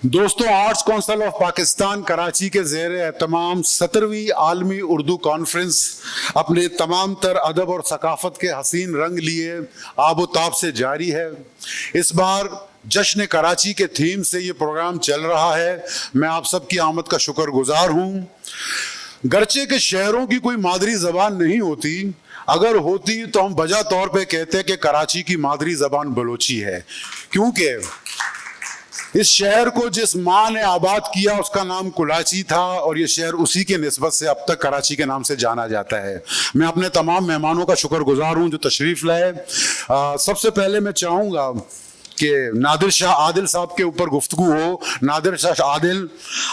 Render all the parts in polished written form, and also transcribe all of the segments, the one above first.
दोस्तों, arts council of Pakistan Karachi के ज़ेर एहतमाम 17वीं आलमी उर्दू कॉन्फ्रेंस अपने तमाम तर अदब और सकाफ़त के हसीन रंग लिए आबोताब से जारी है। इस बार जश्न कराची के थीम से ये प्रोग्राम चल रहा है। मैं आप सबकी आमद का शुक्रगुजार हूँ। गर्चे के शहरों की कोई मादरी ज़बान नहीं होती, अगर होती तो हम बजा तौर पे कहते कि कराची की मादरी ज़बान बलोची है, क्योंकि इस शहर को जिस माँ ने आबाद किया उसका नाम कुलाची था और ये शहर उसी के निस्बत से अब तक कराची के नाम से जाना जाता है। मैं अपने तमाम मेहमानों का शुक्रगुजार हूँ जो तशरीफ़ लाए। सबसे पहले मैं चाहूँगा कि नादिर शाह आदिल साहब के ऊपर गुफ्तगू हो। नादिर शाह आदिल,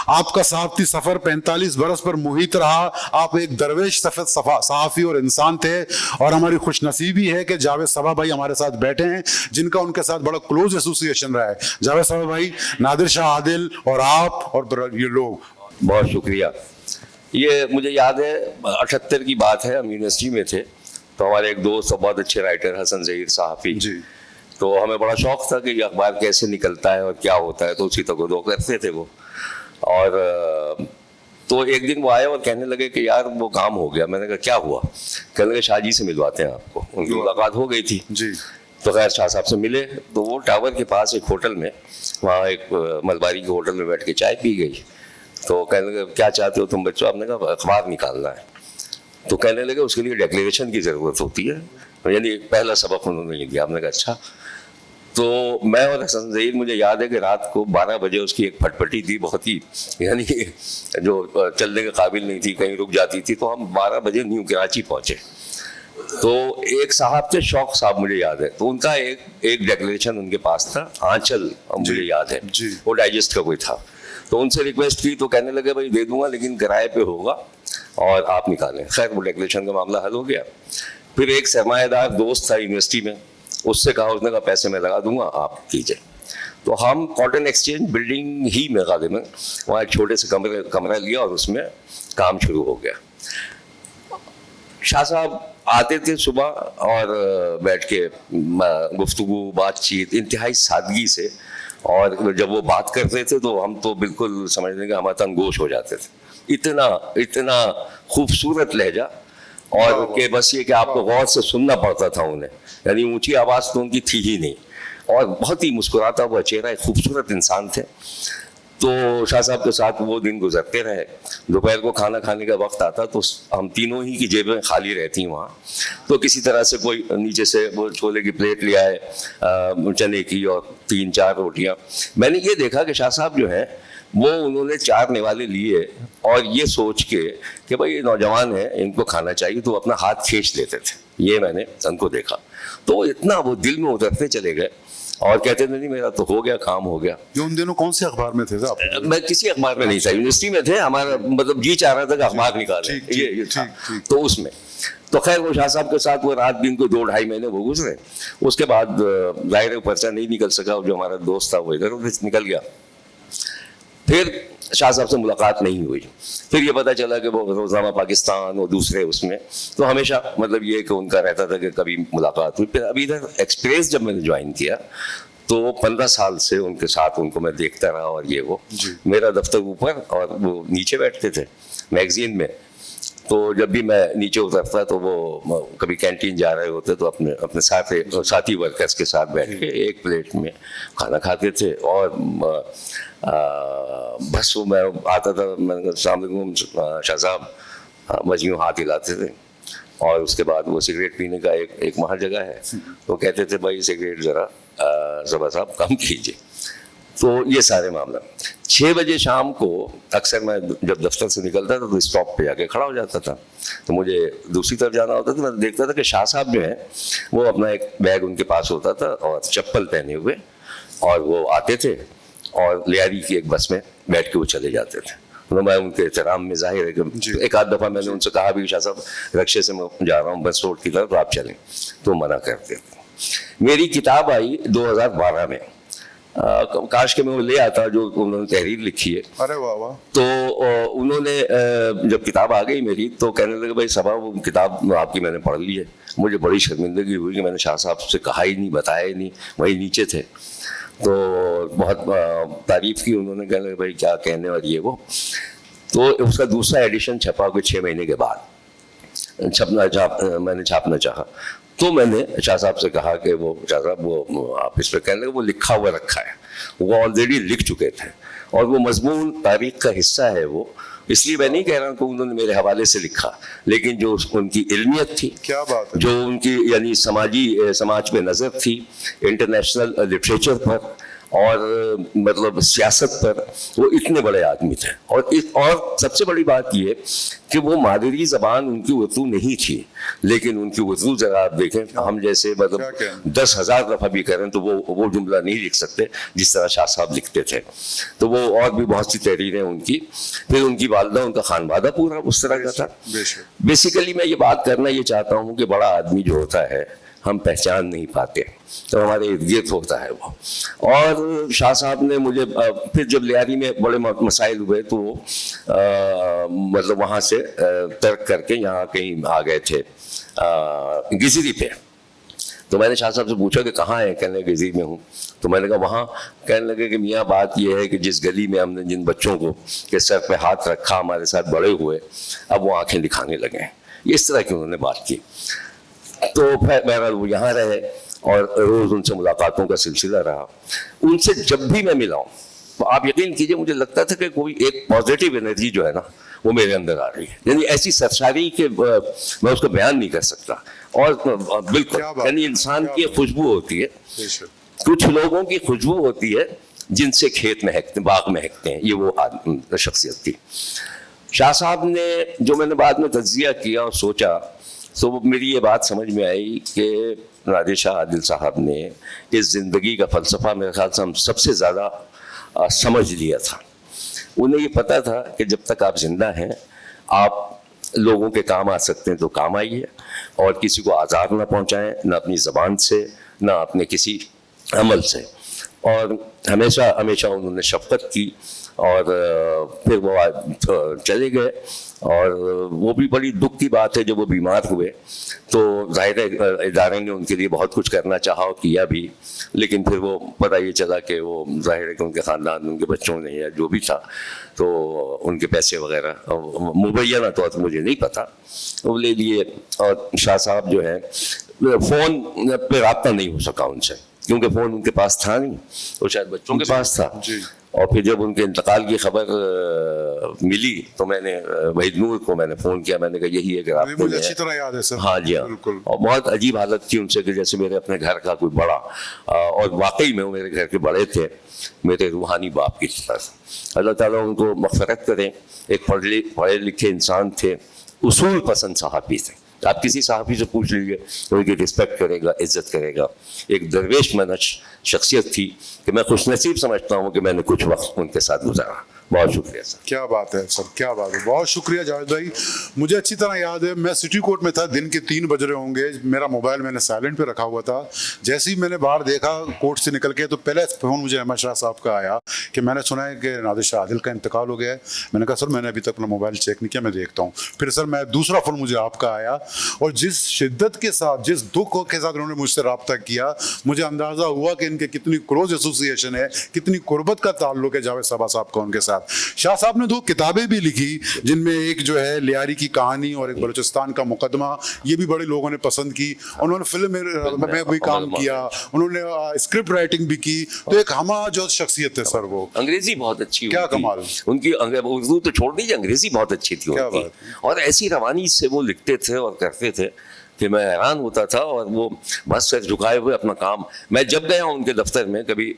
आपका सहाफ़ती सफ़र 45 बरस पर मुहित रहा। आप एक दरवेश सफ़ेद सहाफ़ी और इंसान थे और हमारी खुशनसीबी है कि जावेद सबा भाई हमारे साथ बैठे हैं जिनका उनके साथ बड़ा क्लोज एसोसिएशन रहा है। जावेद सबा भाई, नादिर शाह आदिल और आप और ये लोग, बहुत शुक्रिया। ये मुझे याद है 78 की बात है, हम यूनिवर्सिटी में थे तो हमारे एक दोस्त और बहुत अच्छे राइटर हसन ज़हीर सहाफ़ी जी, तो हमें बड़ा शौक था कि ये अखबार कैसे निकलता है और क्या होता है, तो उसी तक दो करते थे वो। और तो एक दिन वो आए और कहने लगे कि यार वो काम हो गया। मैंने कहा क्या हुआ? कहने लगे शाह जी से मिलवाते हैं आपको। उनकी मुलाकात हो गई थी जी, तो खैर शाह साहब से मिले तो वो टावर के पास एक होटल में, वहाँ एक मलबारी के होटल में बैठ के चाय पी गई। तो कहने लगे क्या चाहते हो तुम बच्चों? आपने कहा अखबार निकालना है। तो कहने लगे उसके लिए डिक्लेरेशन की ज़रूरत होती है, यानी पहला सबक उन्होंने ये दिया। आपने कहा अच्छा। तो मैं और हसन ज़हीर, मुझे याद है कि रात को 12 बजे उसकी एक फटफटी थी बहुत ही, यानी जो चलने के काबिल नहीं थी, कहीं रुक जाती थी। तो हम 12 बजे न्यू कराची पहुँचे। तो एक साहब थे शौक साहब, मुझे याद है, तो उनका एक डिक्लेरेशन उनके पास था, आंचल, मुझे याद है जी, वो डाइजेस्ट का कोई था। तो उनसे रिक्वेस्ट की तो कहने लगे भाई दे दूंगा लेकिन किराए पे होगा और आप निकालें। खैर वो डिक्लेरेशन का मामला हल हो गया। फिर एक सरमाएदार दोस्त था यूनिवर्सिटी में, उससे कहा, उसने कहा पैसे मैं लगा दूंगा आप कीजिए। तो हम कॉटन एक्सचेंज बिल्डिंग ही में गालिबन वहाँ एक छोटे से कमरा लिया और उसमें काम शुरू हो गया। शाह साहब आते थे सुबह और बैठ के गुफ्तगू बातचीत इंतहाई सादगी से, और जब वो बात करते थे तो हम तो बिल्कुल समझने के हम तंगोश हो जाते थे। इतना इतना खूबसूरत लहजा, और कि बस ये कि आपको गौर से सुनना पड़ता था उन्हें, यानी ऊंची आवाज़ तो उनकी थी ही नहीं, और बहुत ही मुस्कुराता हुआ चेहरा, एक खूबसूरत इंसान थे। तो शाह साहब के साथ वो दिन गुजरते रहे। दोपहर को खाना खाने का वक्त आता तो हम तीनों ही की जेबें खाली रहती वहाँ, तो किसी तरह से कोई नीचे से वो छोले की प्लेट ले आए, चने की और 3-4 रोटियाँ। मैंने ये देखा कि शाह साहब जो हैं वो उन्होंने 4 निवाले लिए और ये सोच के कि भाई ये नौजवान है इनको खाना चाहिए, तो अपना हाथ खींच लेते थे। ये मैंने उनको देखा तो इतना वो दिल में उतरते चले गए और कहते थे नहीं मेरा तो हो गया, काम हो गया। ये उन दिनों कौन से अखबार में थे साहब? मैं किसी अखबार में नहीं था, यूनिवर्सिटी में थे, हमारा मतलब जी चाह रहा था कि अखबार निकाले, ये था। तो उसमें तो खैर वो शाह साहब के साथ वो रात दिन को 2-2.5 महीने वो गुजरे। उसके बाद जाहिर पर्चा नहीं निकल सका, जो हमारा दोस्त था वो इधर उधर निकल गया। फिर शाह साहब से मुलाकात नहीं हुई। फिर ये पता चला कि वो रोज़नामा पाकिस्तान और दूसरे उसमें, तो हमेशा मतलब ये कि उनका रहता था कि कभी मुलाकात हुई। फिर अभी इधर एक्सप्रेस जब मैंने ज्वाइन किया तो 15 साल से उनके साथ उनको मैं देखता रहा, और ये वो मेरा दफ्तर ऊपर और वो नीचे बैठते थे मैगजीन में। तो जब भी मैं नीचे उतरता तो वो कभी कैंटीन जा रहे होते तो अपने अपने साथी वर्कर्स के साथ बैठ के एक प्लेट में खाना खाते थे। और बस वो मैं आता था, मैं शाह साहब बस यूँ हाथ हिलाते थे, और उसके बाद वो सिगरेट पीने का एक महल जगह है, तो कहते थे भाई सिगरेट ज़रा ज़बा साहब कम कीजिए। तो ये सारे मामला 6 बजे शाम को अक्सर मैं जब दफ्तर से निकलता था तो स्टॉप पे जाके खड़ा हो जाता था। तो मुझे दूसरी तरफ जाना होता था, मैं देखता था कि शाह साहब जो हैं वो अपना एक बैग उनके पास होता था और चप्पल पहने हुए, और वो आते थे और लियारी की एक बस में बैठ के वो चले जाते थे। तो मैं उनके एहतराम में जाहिर है कि एक आध दफ़ा मैंने उनसे कहा भी शाह साहब रक्शे से मैं जा रहा हूँ बस रोड की तरफ, तो आप चलें, तो मना करते थे। मेरी किताब आई 2012 में, काश के मैं वो ले आता जो उन्होंने तहरीर लिखी है। अरे वाह वाह। तो उन्होंने जब किताब आ गई मेरी तो कहने लगे भाई सबा वो किताब आपकी मैंने पढ़ ली है। मुझे बड़ी शर्मिंदगी हुई कि मैंने शाह साहब से कहा ही नहीं, बताया ही नहीं, वही नीचे थे। तो बहुत तारीफ की उन्होंने, कहने लगे भाई क्या कहने, और ये वो। तो उसका दूसरा एडिशन छपा कोई 6 महीने के बाद, मैंने छापना चाहा। तो मैंने शाह साहब से कहा कि वो शाह साहब वो आप इस पर, कहने लगे वो लिखा हुआ रखा है, वो ऑलरेडी लिख चुके थे और वो मजमून तारीख का हिस्सा है वो, इसलिए मैं नहीं कह रहा हूँ कि उन्होंने मेरे हवाले से लिखा, लेकिन जो उनकी इल्मियत थी, क्या बात है, जो उनकी यानी समाज में नज़र थी, इंटरनेशनल लिटरेचर पर और मतलब सियासत पर, वो इतने बड़े आदमी थे। और सबसे बड़ी बात ये कि वो मादरी ज़बान उनकी उर्दू नहीं थी, लेकिन उनकी उर्दू जरा आप देखें, हम जैसे मतलब 10,000 दफ़ा भी करें तो वो जुमला नहीं लिख सकते जिस तरह शाह साहब लिखते थे। तो वो और भी बहुत सी तहरीरें उनकी, फिर उनकी वालदा, उनका खानवादा पूरा उस तरह का था। बेसिकली मैं ये बात करना ये चाहता हूँ कि बड़ा आदमी जो होता है हम पहचान नहीं पाते, तो हमारे इर्द गिर्द होता है वो। और शाह साहब ने मुझे फिर जब लियारी में बड़े मसाइल हुए तो मतलब वहाँ से तर्क करके यहाँ कहीं आ गए थे गिजरी पे। तो मैंने शाह साहब से पूछा कि कहाँ है, कहने लगे गिजरी में हूँ। तो मैंने कहा वहाँ, कहने लगे कि मियाँ बात यह है कि जिस गली में हमने जिन बच्चों को के सर पे हाथ रखा, हमारे साथ बड़े हुए, अब वो आंखें दिखाने लगे हैं। इस तरह की उन्होंने बात की। तो बहरहाल वो यहाँ रहे और रोज़ उनसे मुलाकातों का सिलसिला रहा। उनसे जब भी मैं मिला हूँ तो आप यकीन कीजिए मुझे लगता था कि कोई एक पॉजिटिव एनर्जी जो है ना वो मेरे अंदर आ रही है, यानी ऐसी सरसारी के मैं उसको बयान नहीं कर सकता। और बिल्कुल यानी इंसान की खुशबू होती है, कुछ लोगों की खुशबू होती है जिनसे खेत महकते, बाग महकते हैं, ये वो शख्सियत थी। शाह साहब ने जो मैंने बाद में तज्जिया किया और सोचा, तो मेरी ये बात समझ में आई कि नादिर शाह आदिल साहब ने इस ज़िंदगी का फ़लसफ़ा मेरे ख्याल से हम सबसे ज़्यादा समझ लिया था। उन्हें ये पता था कि जब तक आप ज़िंदा हैं आप लोगों के काम आ सकते हैं तो काम आइए, और किसी को आज़ार ना पहुंचाएं, ना अपनी ज़बान से, ना अपने किसी अमल से। और हमेशा हमेशा उन्होंने शफ़क़त की। और फिर वो चले गए, और वो भी बड़ी दुख की बात है जब वो बीमार हुए तो ज़ाहिर है इदारे ने उनके लिए बहुत कुछ करना चाहा और किया भी, लेकिन फिर वो पता ये चला कि वो ज़ाहिर है कि उनके ख़ानदान, उनके बच्चों ने या जो भी था, तो उनके पैसे वगैरह मुबैना तौर पर मुझे नहीं पता, वो ले लिए। और शाह साहब जो है फ़ोन पे रब्ता नहीं हो सका उनसे, क्योंकि फ़ोन उनके पास था नहीं, वो शायद बच्चों के पास था। और फिर जब उनके इंतकाल की खबर मिली तो मैंने वहीद नूर को मैंने फ़ोन किया, मैंने कहा यही एक रास्ते मुझे अच्छी तरह याद है सर। हाँ जी हाँ। और बहुत अजीब हालत थी उनसे कि जैसे मेरे अपने घर का कोई बड़ा, और वाकई में वो मेरे घर के बड़े थे, मेरे रूहानी बाप की तरह। अल्लाह ताला उनको मग़फ़िरत करें। एक पढ़े लिखे इंसान थे, उसूल पसंद सहाफ़ी थे। आप किसी सहाफ़ी से पूछ लीजिए तो उनकी रिस्पेक्ट करेगा, इज्जत करेगा। एक दरवेश मनश शख्सियत थी कि मैं खुशनसीब समझता हूँ कि मैंने कुछ वक्त उनके साथ गुजारा। बहुत शुक्रिया सर। क्या बात है सर, क्या बात है, बहुत शुक्रिया जावेद भाई। मुझे अच्छी तरह याद है, मैं सिटी कोर्ट में था, दिन के 3 बज रहे होंगे, मेरा मोबाइल मैंने साइलेंट पे रखा हुआ था। जैसे ही मैंने बाहर देखा कोर्ट से निकल के, तो पहले फ़ोन मुझे अहमद शाह साहब का आया कि मैंने सुना है कि नादिर शाह आदिल का इंतकाल हो गया है। मैंने कहा सर मैंने अभी तक अपना मोबाइल चेक नहीं किया, मैं देखता हूँ। फिर सर मैं दूसरा फ़ोन मुझे आपका आया, और जिस शिद्दत के साथ, जिस दुख के साथ उन्होंने मुझसे रब्ता किया, मुझे अंदाज़ा हुआ कि इनके कितनी क्लोज एसोसिएशन है, कितनी कुर्बत का ताल्लुक है जावेद साहब का उनके साथ। शाह साहब ने 2 किताबें भी लिखी, जिनमें एक जो है लियारी की कहानी और एक बलूचिस्तान का मुकदमा, ये भी बड़े लोगों ने पसंद की। उन्होंने फिल्म में भी काम किया, उन्होंने स्क्रिप्ट राइटिंग भी की। तो एक हमा जो शख्सियत है सर, वो अंग्रेजी बहुत अच्छी, क्या कमाल उनकी, उर्दू तो छोड़ दीजिए, अंग्रेजी बहुत अच्छी थी उनकी, और ऐसी रवानी से वो लिखते थे और करते थे कि मैं हैरान होता था। और वो बस सर झुकाए हुए अपना काम। मैं जब गया उनके दफ्तर में, कभी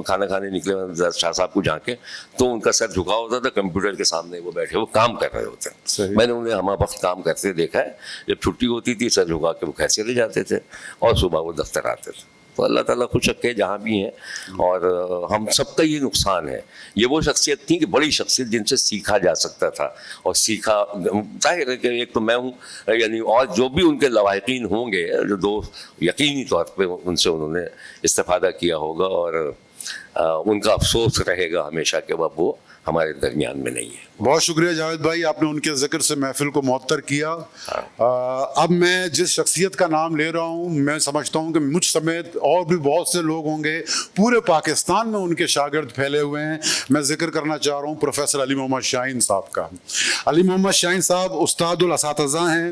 खाना खाने निकले शाह साहब को जाके, तो उनका सर झुका होता था, कंप्यूटर के सामने वो बैठे, वो काम कर रहे होते। मैंने उन्हें हम वक्त काम करते देखा है। जब छुट्टी होती थी सर झुका के वो घर चले जाते थे, और सुबह वो दफ्तर आते थे। तो अल्लाह ताला खुश रखे जहाँ भी हैं, और हम सबका ये नुकसान है। ये वो शख्सियत थी कि बड़ी शख्सियत जिनसे सीखा जा सकता था, और सीखा, जाहिर है कि एक तो मैं हूँ, यानी और जो भी उनके लवाहिकीन होंगे, जो 2 यकीनी तौर पे उनसे उन्होंने इस्तेफादा किया होगा। और उनका अफसोस रहेगा हमेशा कि वह वो हमारे दरमियान में नहीं है। बहुत शुक्रिया जावेद भाई, आपने उनके जिक्र से महफिल को मुअत्तर किया। अब मैं जिस शख्सियत का नाम ले रहा हूँ, मैं समझता हूँ कि मुझ समेत और भी बहुत से लोग होंगे, पूरे पाकिस्तान में उनके शागिर्द फैले हुए हैं। मैं जिक्र करना चाह रहा हूँ प्रोफेसर अली मोहम्मद शाहीन साहब का। अली मोहम्मद शाहीन साहब उस्तादुल असातिज़ा हैं।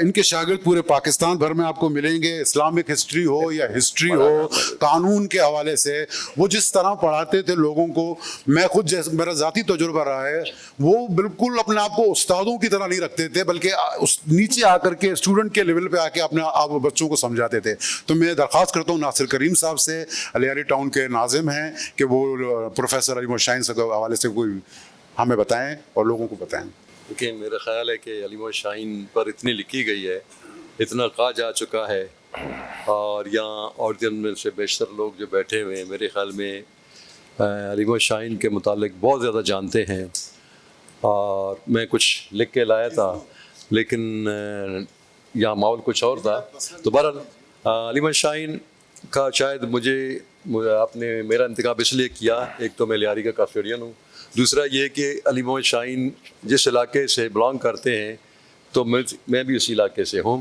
इनके शागिर्द पूरे पाकिस्तान भर में आपको मिलेंगे। इस्लामिक हिस्ट्री हो या हिस्ट्री हो, कानून के हवाले से वो जिस तरह पढ़ाते थे लोगों को, मैं खुद जैसे मेरा ज़ाती तजुर्बा रहा है, वो बिल्कुल अपने आप को उस्तादों की तरह नहीं रखते थे, बल्कि उस नीचे आकर के स्टूडेंट के लेवल पे आके अपने आप बच्चों को समझाते थे। तो मैं दरख्वास्त करता हूँ नासिर करीम साहब से, अलियारी टाउन के नाजिम हैं, कि वो प्रोफेसर अली मोहम्मद शाहीन साहब के हवाले से कोई हमें बताएं और लोगों को बताएं। देखिए, मेरा ख्याल है कि अली मोहम्मद शाहीन पर इतनी लिखी गई है, इतना कहा जा चुका है, और यहाँ ऑडियंस में से बेशतर लोग जो बैठे हुए हैं मेरे ख्याल में अली मोहम्मद शाहीन के मुतालिक बहुत ज़्यादा जानते हैं। और मैं कुछ लिख के लाया था, लेकिन यहाँ माहौल कुछ और था। तो बहरहाल अली मोहम्मद शाहीन का शायद मुझे आपने मेरा इंतखाब इसलिए किया, एक तो मैं लियारी का कास्टोडियन हूँ, दूसरा ये कि अली मोहम्मद शाहीन जिस इलाके से बिलोंग करते हैं तो मैं भी उसी इलाके से हूँ।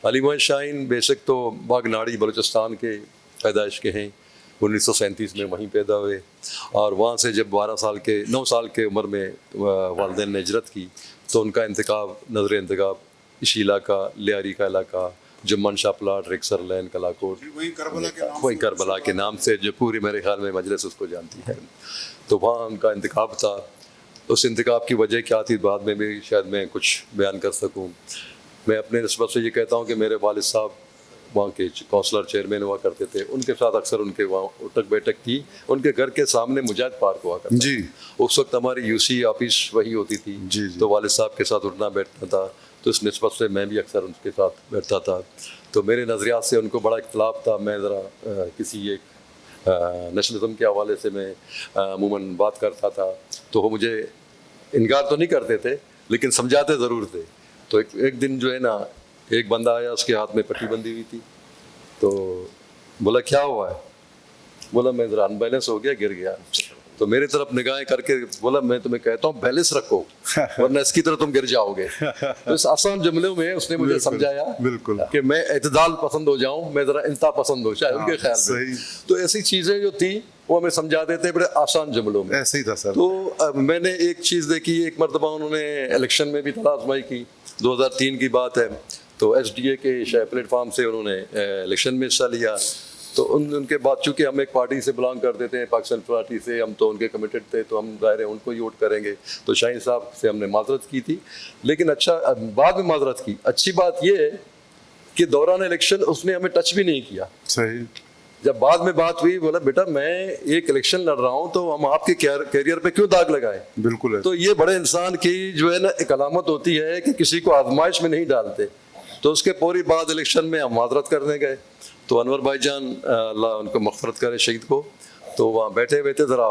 अली मोहम्मद शाहीन बेशक तो बागनाड़ी बलूचिस्तान के पैदाइश के हैं, 1937 में वहीं पैदा हुए, और वहाँ से जब 9 साल के उम्र में वालिदैन ने हिजरत की तो उनका इंतखाब नजर इंतखाब इसी इलाका, लियारी का इलाका, जुम्मन शाह प्लाट, रिक्सर लैन, कलाकोट, वही करबला के नाम से जो पूरी मेरे ख्याल में मजलिस उसको जानती है, तो वहाँ उनका इंतखाब था। उस इंतखाब की वजह क्या थी बाद में भी शायद मैं कुछ बयान कर सकूँ। मैं अपने निस्बत से ये कहता हूँ कि मेरे वालिद साहब वहाँ के काउंसलर चेयरमैन हुआ करते थे, उनके साथ अक्सर उनके वहाँ उठक बैठक थी। उनके घर के सामने मुजाहिद पार्क हुआ करता जी। उस वक्त हमारी यूसी ऑफिस वही होती थी जी। तो वालिद साहब के साथ उठना बैठना था, तो इस निस्बत से मैं भी अक्सर उनके साथ बैठता था। तो मेरे नज़रियात से उनको बड़ा इख्तलाफ था। मैं ज़रा किसी एक नेशनलिज्म के हवाले से मैं अमूमन बात करता था, तो वो मुझे इनकार तो नहीं करते थे लेकिन समझाते ज़रूर थे। तो एक दिन जो है ना, एक बंदा आया, उसके हाथ में पट्टी बंधी हुई थी, तो बोला क्या हुआ है? बोला मैं ज़रा अनबैलेंस हो गया, गिर गया। तो मेरी तरफ निगाहें करके बोला मैं तुम्हें कहता हूँ बैलेंस रखो वरना इसकी तरह तुम गिर जाओगे। तो इस आसान जुमलों में उसने मुझे समझाया बिल्कुल कि मैं एतदाल पसंद हो जाऊँ, मैं ज़रा इंता पसंद हो जाए उनके ख्याल में। तो ऐसी चीज़ें जो थी वो हमें समझा देते बड़े आसान जुमलों में। ऐसे ही था सर। तो मैंने एक चीज़ देखी, एक मरतबा उन्होंने इलेक्शन में भी तला आजमाई की, 2003 की बात है। तो SDA के शायद प्लेटफॉर्म से उन्होंने इलेक्शन में हिस्सा लिया। तो उनके बाद चूँकि हम एक पार्टी से बिलोंग करते थे, पाकिस्तान पार्टी से, हम तो उनके कमिटेड थे, तो हम ज़ाहिर है उनको ही वोट करेंगे। तो शाहीन साहब से हमने माजरत की थी, लेकिन अच्छा बाद में माजरत की। अच्छी बात यह है कि दौरान इलेक्शन उसने हमें टच भी नहीं किया। सही। जब बाद में बात हुई, बोला बेटा मैं एक इलेक्शन लड़ रहा हूँ तो हम आपके कैरियर पे क्यों दाग लगाए। बिल्कुल है। तो ये बड़े इंसान की जो है ना एक अलामत होती है कि किसी को आजमाइश में नहीं डालते। तो उसके पूरी बाद इलेक्शन में हम माजरत करने गए, तो अनवर भाईजान अल्लाह उनको मग़फ़रत करे शहीद को, तो वहाँ बैठे हुए थे, ज़रा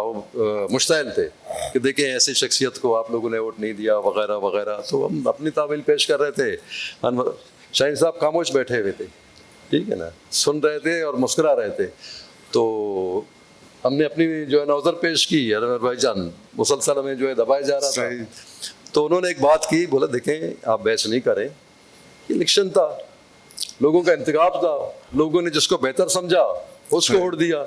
मुश्ताइल थे कि देखें ऐसी शख्सियत को आप लोगों ने वोट नहीं दिया वगैरह वगैरह। तो हम अपनी तावील पेश कर रहे थे, अनवर शाहीन साहब खामोश बैठे हुए थे, ठीक है ना, सुन रहे थे और मुस्कुरा रहे थे। तो हमने अपनी जो है नज़र पेश की, अनवर भाईजान मुसलसल हमें जो है दबाया जा रहा था। तो उन्होंने एक बात की, बोला देखें आप बहस नहीं करें, इलेक्शन था, लोगों का इंतखाब था, लोगों ने जिसको बेहतर समझा उसको वोट दिया।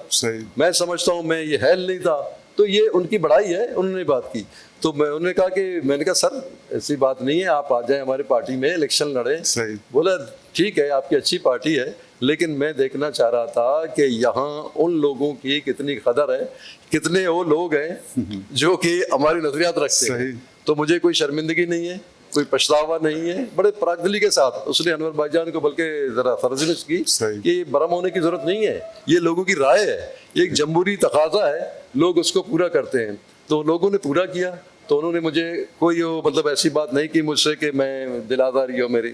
मैं समझता हूँ मैं ये हैल नहीं था। तो ये उनकी बड़ाई है, उन्होंने बात की। तो मैंने कहा सर ऐसी बात नहीं है, आप आ जाएं हमारी पार्टी में इलेक्शन लड़ें। बोला ठीक है आपकी अच्छी पार्टी है, लेकिन मैं देखना चाह रहा था कि यहाँ उन लोगों की कितनी कदर है, कितने वो लोग हैं जो कि हमारी नजरियात रखते हैं। तो मुझे कोई शर्मिंदगी नहीं है, कोई पछतावा नहीं है। बड़े परागदिली के साथ उसने अनवर भाईजान को बल्कि जरा फर्जिश की कि भरम होने की जरूरत नहीं है, ये लोगों की राय है, ये एक जमहूरी तकाजा है, लोग उसको पूरा करते हैं। तो लोगों ने पूरा किया। तो उन्होंने मुझे कोई मतलब ऐसी बात नहीं की मुझसे कि मैं दिल आज़ारी हो मेरी।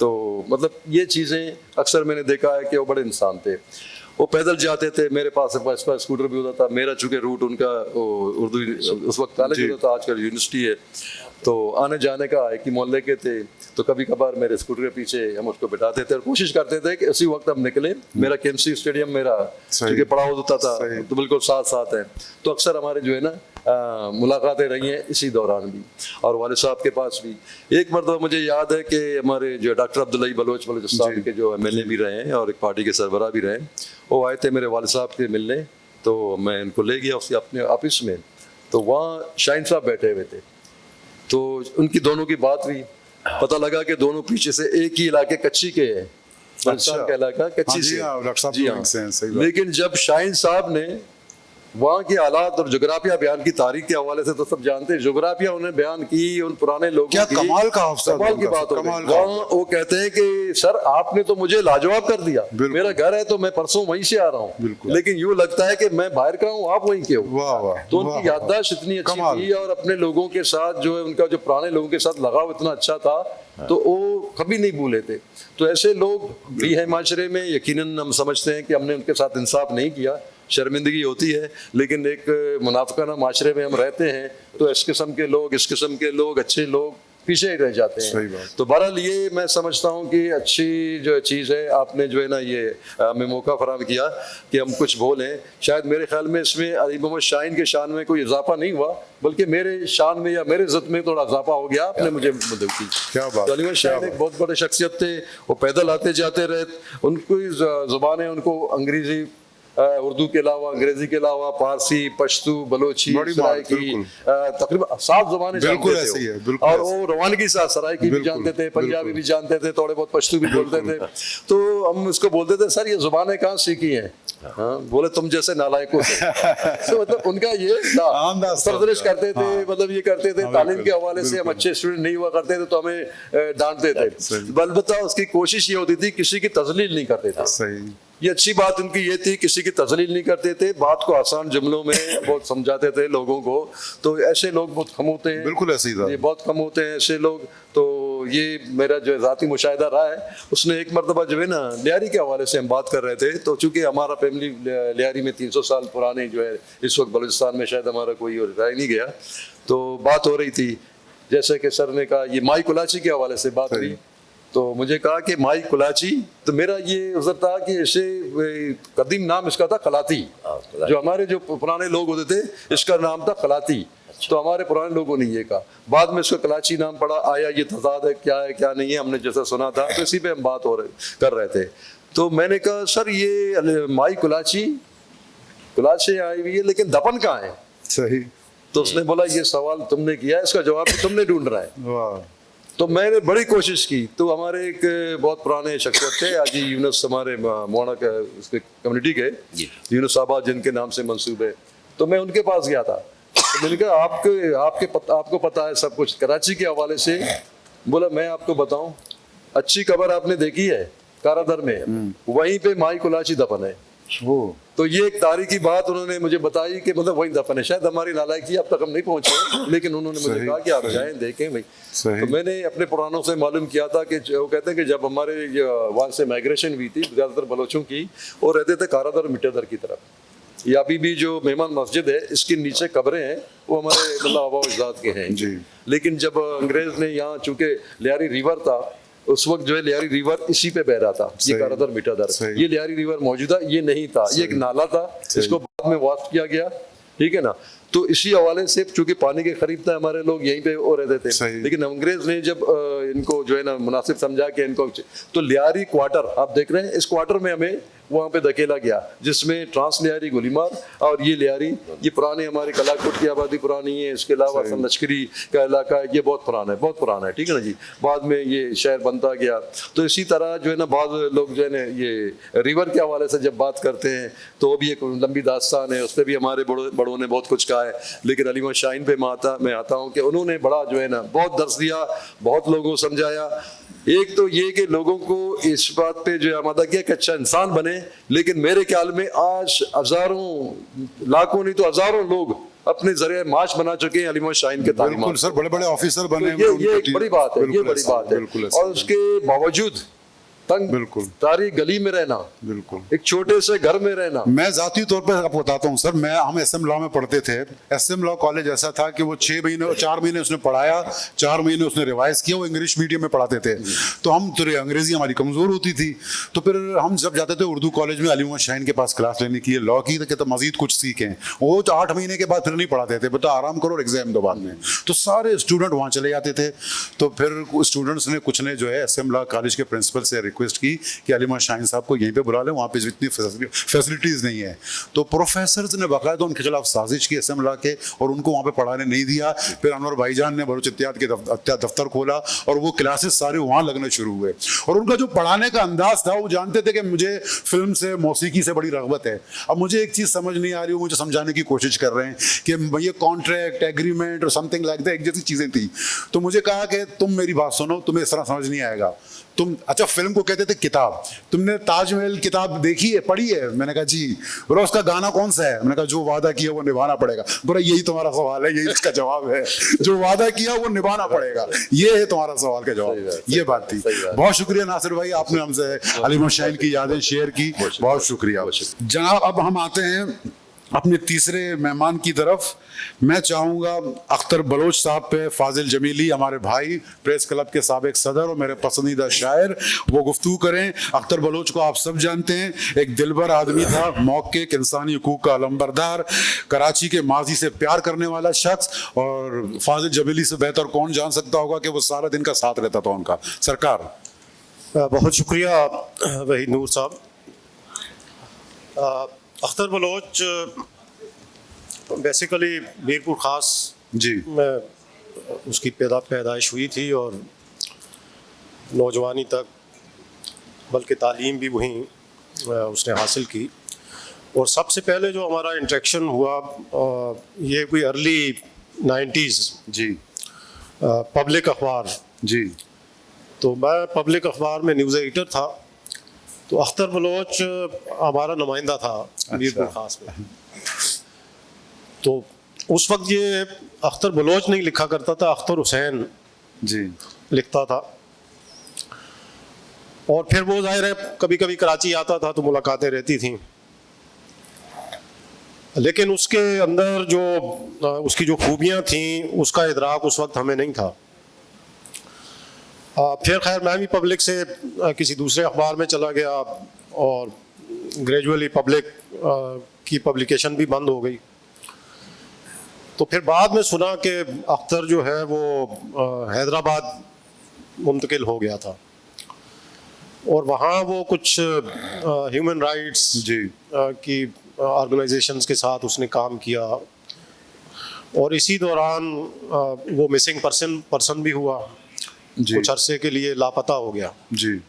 तो मतलब ये चीज़ें अक्सर मैंने देखा है कि वो बड़े इंसान थे। वो पैदल जाते थे, मेरे पास स्कूटर भी होता था। मेरा चूँकि रूट उनका उर्दू उस वक्त कॉलेज होता था, आजकल यूनिवर्सिटी है, तो आने जाने का एक ही मोहल्ले के थे, तो कभी कभार मेरे स्कूटर के पीछे हम उसको बिठाते थे और कोशिश करते थे कि उसी वक्त हम निकले। मेरा केएमसी स्टेडियम मेरा क्योंकि पड़ा होता था तो बिल्कुल साथ साथ है, तो अक्सर हमारे जो है ना मुलाकातें रही हैं इसी दौरान भी, और वाले साहब के पास भी। एक मरतबा मुझे याद है कि हमारे जो डॉक्टर अब्दुल्लाई बलोच बलूचिस्तान के जो एमएलए भी रहे हैं और एक पार्टी के सरबराह भी रहे, वो आए थे मेरे वाले साहब के मिलने, तो मैं इनको ले गया उसके अपने ऑफिस में, तो वहाँ शाहीन साहब बैठे हुए थे, तो उनकी दोनों की बात हुई, पता लगा कि दोनों पीछे से एक ही इलाके कच्ची के हैं, बलूचिस्तान का इलाका कच्ची से। जी हाँ, लेकिन जब शाहीन साहब ने वहाँ के हालात और जोग्राफिया बयान की, तारीख के हवाले से तो सब जानते हैं, जोग्राफिया उन्हें बयान की उन पुराने लोगों क्या की, कमाल का अफसर, कमाल की बात हो गई। वहाँ वो कहते हैं कि सर आपने तो मुझे लाजवाब कर दिया, मेरा घर है तो मैं परसों वहीं से आ रहा हूँ, लेकिन यूँ लगता है कि मैं बाहर का हूँ, आप वहीं के हो। तो उनकी याददाश्त इतनी अच्छी थी और अपने लोगों के साथ जो है उनका जो पुराने लोगों के साथ लगाव इतना अच्छा था, तो वो कभी नहीं भूले थे। तो ऐसे लोग भी हैं माशरे में, यकीनन हम समझते हैं कि हमने उनके साथ इंसाफ नहीं किया, शर्मिंदगी होती है, लेकिन एक मुनाफिकाना माशरे में हम रहते हैं, तो इस किस्म के लोग, इस किस्म के लोग, अच्छे लोग पीछे ही रह जाते हैं। तो बहरहाल ये मैं समझता हूँ कि अच्छी जो चीज़ है, आपने जो है ना ये हमें मौका फराहम किया कि हम कुछ बोलें। शायद मेरे ख्याल में इसमें अली मोहम्मद शाहीन के शान में कोई इजाफा नहीं हुआ, बल्कि मेरे शान में या मेरे इज्जत में थोड़ा इजाफा हो गया, आपने मुझे मदद की। क्या बात, तो अली मोहम्मद शाहीन एक बहुत बड़े शख्सियत थे, वो पैदल आते जाते रहे, उनकी ज़ुबानें उनको अंग्रेज़ी उर्दू के अलावा, अंग्रेजी के अलावा फारसी, पश्तू, बलोची, सराइकी, तकरीबन 7 ज़ुबानें जानते थे, और वो रवानगी साथ सराइकी भी जानते थे, पंजाबी भी जानते थे, थोड़े बहुत पश्तू भी बोलते थे। तो हम इसको बोलते थे सर ये ज़ुबानें कहाँ सीखी हैं? हाँ, बोले तुम जैसे नालायकों से। तो मतलब उनका ये सरदर्श करते थे, मतलब ये करते थे, तालीम के हवाले से हम अच्छे स्टूडेंट नहीं हुआ करते थे तो हमें डांटते थे, अलबत्ता उसकी कोशिश ये होती थी किसी की तजलील नहीं करते थे। ये अच्छी बात उनकी ये थी, किसी की तजलील नहीं करते थे, बात को आसान जुमलों में बहुत समझाते थे लोगों को। तो ऐसे लोग बहुत कम होते हैं, बिल्कुल ऐसे ही था, ये बहुत कम होते हैं ऐसे लोग। तो ये मेरा जो ज़ाती मुशाहिदा रहा है। उसने एक मरतबा जो है ना लियारी के हवाले से हम बात कर रहे थे, तो चूँकि हमारा फैमिली लियारी में 300 साल पुराने जो है, इस वक्त बलूचिस्तान में शायद हमारा कोई रह नहीं गया, तो बात हो रही थी, जैसे कि सर ने कहा ये माई कुलाची के हवाले से बात हुई, तो मुझे कहा कि माई कुलाची, तो मेरा ये उज़र था कि इसे कदीम नाम इसका था कलाती, जो हमारे जो पुराने लोग होते थे इसका नाम था कलाती। तो हमारे पुराने लोगों ने ये कहा, बाद में इसका कलाची नाम पड़ा, आया ये तजाद है क्या नहीं है, हमने जैसा सुना था, तो इसी पे हम बात कर रहे थे। तो मैंने कहा सर ये माई कुलाची आई हुई है, लेकिन दफन कहाँ है? सही। तो उसने बोला ये सवाल तुमने किया है, इसका जवाब तुमने ढूंढ रहा है। तो मैंने बड़ी कोशिश की, तो हमारे एक बहुत पुराने शख्सियत थे हाजी यूनुस, हमारे मोहाना के उसके कम्युनिटी के यूनुस साहब जिनके नाम से मंसूब है, तो मैं उनके पास गया था। तो मैंने कहा आपको पता है सब कुछ कराची के हवाले से? बोला मैं आपको बताऊं, अच्छी कब्र आपने देखी है कारादर में, वहीं पे माई कुलाची दफन है। तो ये एक तारीखी बात उन्होंने मुझे बताई कि मतलब वही दफन है। शायद हमारी नालायकी अब तक हम नहीं पहुंचे, लेकिन उन्होंने मुझे कहा कि आप जाएं देखें भाई। तो मैंने अपने पुरानों से मालूम किया था कि वो कहते हैं कि जब हमारे वहाँ से माइग्रेशन हुई थी ज़्यादातर बलोचों की, वो रहते थे कारादर मिट्टेदर की तरफ। या अभी भी जो मेहमान मस्जिद है इसके नीचे कब्रें हैं, वो हमारे मतलब आबा अजदाद के हैं। लेकिन जब अंग्रेज ने यहाँ, चूँकि लियारी रिवर था उस वक्त, जो है लियारी रिवर इसी पे बह रहा था, ये कारादर मिट्टेदर, ये लियारी रिवर मौजूदा ये नहीं था, ये एक नाला था, इसको बाद में वास्फ किया गया, ठीक है ना। तो इसी हवाले से चूंकि पानी के करीब था, हमारे लोग यहीं पे वो रहते थे। लेकिन अंग्रेज ने जब इनको जो है ना मुनासिब समझा कि इनको, तो लियारी क्वार्टर आप देख रहे हैं, इस क्वार्टर में हमें वहाँ पे धकेला गया, जिसमें ट्रांस लियारी गोलीमार और ये लियारी, ये पुराने हमारे कलाकोट की आबादी पुरानी है, इसके अलावा लश्करी का इलाका है, ये बहुत पुराना है, ठीक है ना जी। बाद में ये शहर बनता गया। तो इसी तरह जो है ना बाद लोग जो है ना ये रिवर के हवाले से जब बात करते हैं तो वो भी एक लंबी दास्तान है, उस पर भी हमारे बड़ों ने बहुत कुछ कहा है। लेकिन अली मोहम्मद शाहीन पे मैं आता हूँ कि उन्होंने बड़ा जो है ना बहुत दर्स दिया, बहुत लोगों को समझाया। एक तो ये कि लोगों को इस बात पे जो है आमादा किया कि अच्छा इंसान बने, लेकिन मेरे ख्याल में आज हजारों लाखों नहीं तो हजारों लोग अपने जरिए माश बना चुके हैं अली मोहम्मद शाहीन के तालीमात। सर बड़े बड़े ऑफिसर बने, ये एक बड़ी बात है, ये बड़ी बात है। और उसके बावजूद तंग बिल्कुल। तारी गली में रहना, बिल्कुल। एक छोटे से घर में रहना। मैं जाती तौर पर आपको बताता हूँ सर, हम एसएम लॉ में पढ़ते थे। एसएम लॉ कॉलेज ऐसा था कि वो 4 महीने उसने पढ़ाया, 4 महीने उसने रिवाइज किया। वो इंग्लिश मीडियम में पढ़ाते थे, तो हम तो अंग्रेजी हमारी कमजोर होती थी, तो फिर हम जब जाते थे उर्दू कॉलेज में अली मोहम्मद शाहीन के पास क्लास लेने की लॉ की, तो कहते मजीद कुछ सीखें। वो 8 महीने के बाद फिर नहीं पढ़ाते थे, बता आराम करो और एग्जाम दो बाद में। तो सारे स्टूडेंट वहाँ चले जाते थे। तो फिर स्टूडेंट्स ने कुछ ने जो है एसएम लॉ कॉलेज के प्रिंसिपल से रिक्वेस्ट की कि अली मोहम्मद शाहीन साहब को यहीं पे बुला लें, वहाँ पे इतनी फैसिलिटीज नहीं है। तो प्रोफेसर ने बाकायदा उनके खिलाफ साजिश की एसएम लॉ के, और उनको वहाँ पे पढ़ाने नहीं दिया। फिर अनवर भाईजान ने बलोच इत्तेहाद के दफ्तर खोला और वो क्लासेस सारे वहाँ लगने शुरू हुए। और उनका जो पढ़ाने का अंदाज था, वो जानते थे कि मुझे फिल्म से, मौसीकी से बड़ी रग़बत है। अब मुझे एक चीज़ समझ नहीं आ रही, वो मुझे समझाने की कोशिश कर रहे हैं कि ये कॉन्ट्रैक्ट, एग्रीमेंट और समथिंग लाइक दैट, एक जैसी चीज़ें थी। तो मुझे कहा कि तुम मेरी बात सुनो, तुम्हें इस तरह समझ नहीं आएगा। तुम अच्छा, फिल्म को कहते थे किताब, तुमने ताजमहल किताब देखी है, पढ़ी है? मैंने कहा जी। बोला उसका गाना कौन सा है? मैंने कहा जो वादा किया वो निभाना पड़ेगा। बोला यही तुम्हारा सवाल है, यही इसका जवाब है, जो वादा किया वो निभाना पड़ेगा, ये है तुम्हारा सवाल का जवाब। ये बात थी। बहुत शुक्रिया नासिर भाई, आपने हमसे अली मोहम्मद शाहीन की यादें शेयर की, बहुत शुक्रिया जनाब। अब हम आते हैं अपने तीसरे मेहमान की तरफ। मैं चाहूँगा अख्तर बलोच साहब पे फाजिल जमीली, हमारे भाई, प्रेस क्लब के साबिक सदर और मेरे पसंदीदा शायर, वो गुफ्तगू करें। अख्तर बलोच को आप सब जानते हैं, एक दिलबर आदमी था, मौक़िक़, इंसानी हुकूक का अलंबरदार, कराची के माजी से प्यार करने वाला शख्स। और फाजिल जमीली से बेहतर कौन जान सकता होगा कि वो सारा दिन का साथ रहता था उनका। सरकार बहुत शुक्रिया वहीद नूर साहब। अख्तर बलोच बेसिकली मीरपुर ख़ास जी में उसकी पैदाइश हुई थी, और नौजवानी तक, बल्कि तालीम भी वहीं उसने हासिल की। और सबसे पहले जो हमारा इंटरेक्शन हुआ, ये कोई अर्ली 90s जी पब्लिक अखबार। जी। तो मैं पब्लिक अखबार में न्यूज़ एडिटर था, तो अख्तर बलोच हमारा नुमाइंदा था मीरपुर ख़ास में। तो उस वक्त ये अख्तर बलोच नहीं लिखा करता था, अख्तर हुसैन जी लिखता था। और फिर वो जाहिर है कभी कभी कराची आता था तो मुलाकातें रहती थीं, लेकिन उसके अंदर जो उसकी जो खूबियाँ थीं उसका इदराक उस वक्त हमें नहीं था। फिर खैर मैं भी पब्लिक से किसी दूसरे अखबार में चला गया, और ग्रेजुअली पब्लिक की पब्लिकेशन भी बंद हो गई। तो फिर बाद में सुना कि अख्तर जो है वो हैदराबाद मुंतकिल हो गया था, और वहाँ वो कुछ ह्यूमन राइट्स जी की ऑर्गेनाइजेशंस के साथ उसने काम किया। और इसी दौरान वो मिसिंग पर्सन भी हुआ, कुछ अरसे के लिए लापता हो गया जी।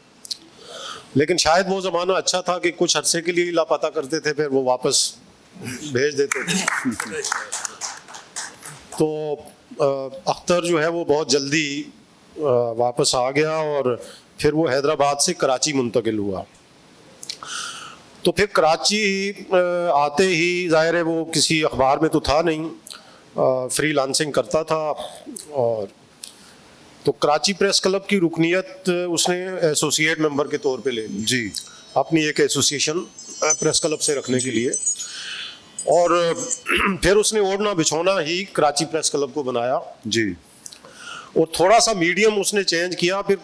लेकिन शायद वो ज़माना अच्छा था कि कुछ अरसे के लिए ही लापता करते थे, फिर वो वापस भेज देते थे। तो अख्तर जो है वो बहुत जल्दी वापस आ गया, और फिर वो हैदराबाद से कराची मुंतकिल हुआ। तो फिर कराची आते ही ज़ाहिर है वो किसी अखबार में तो था नहीं, फ्रीलांसिंग करता था। और तो कराची प्रेस क्लब की रुकनीत उसने एसोसिएट मेंबर के तौर पे ले ली जी, अपनी एक एसोसिएशन प्रेस क्लब से रखने के लिए। और फिर उसने ओढ़ना बिछौना ही कराची प्रेस क्लब को बनाया जी। और थोड़ा सा मीडियम उसने चेंज किया। फिर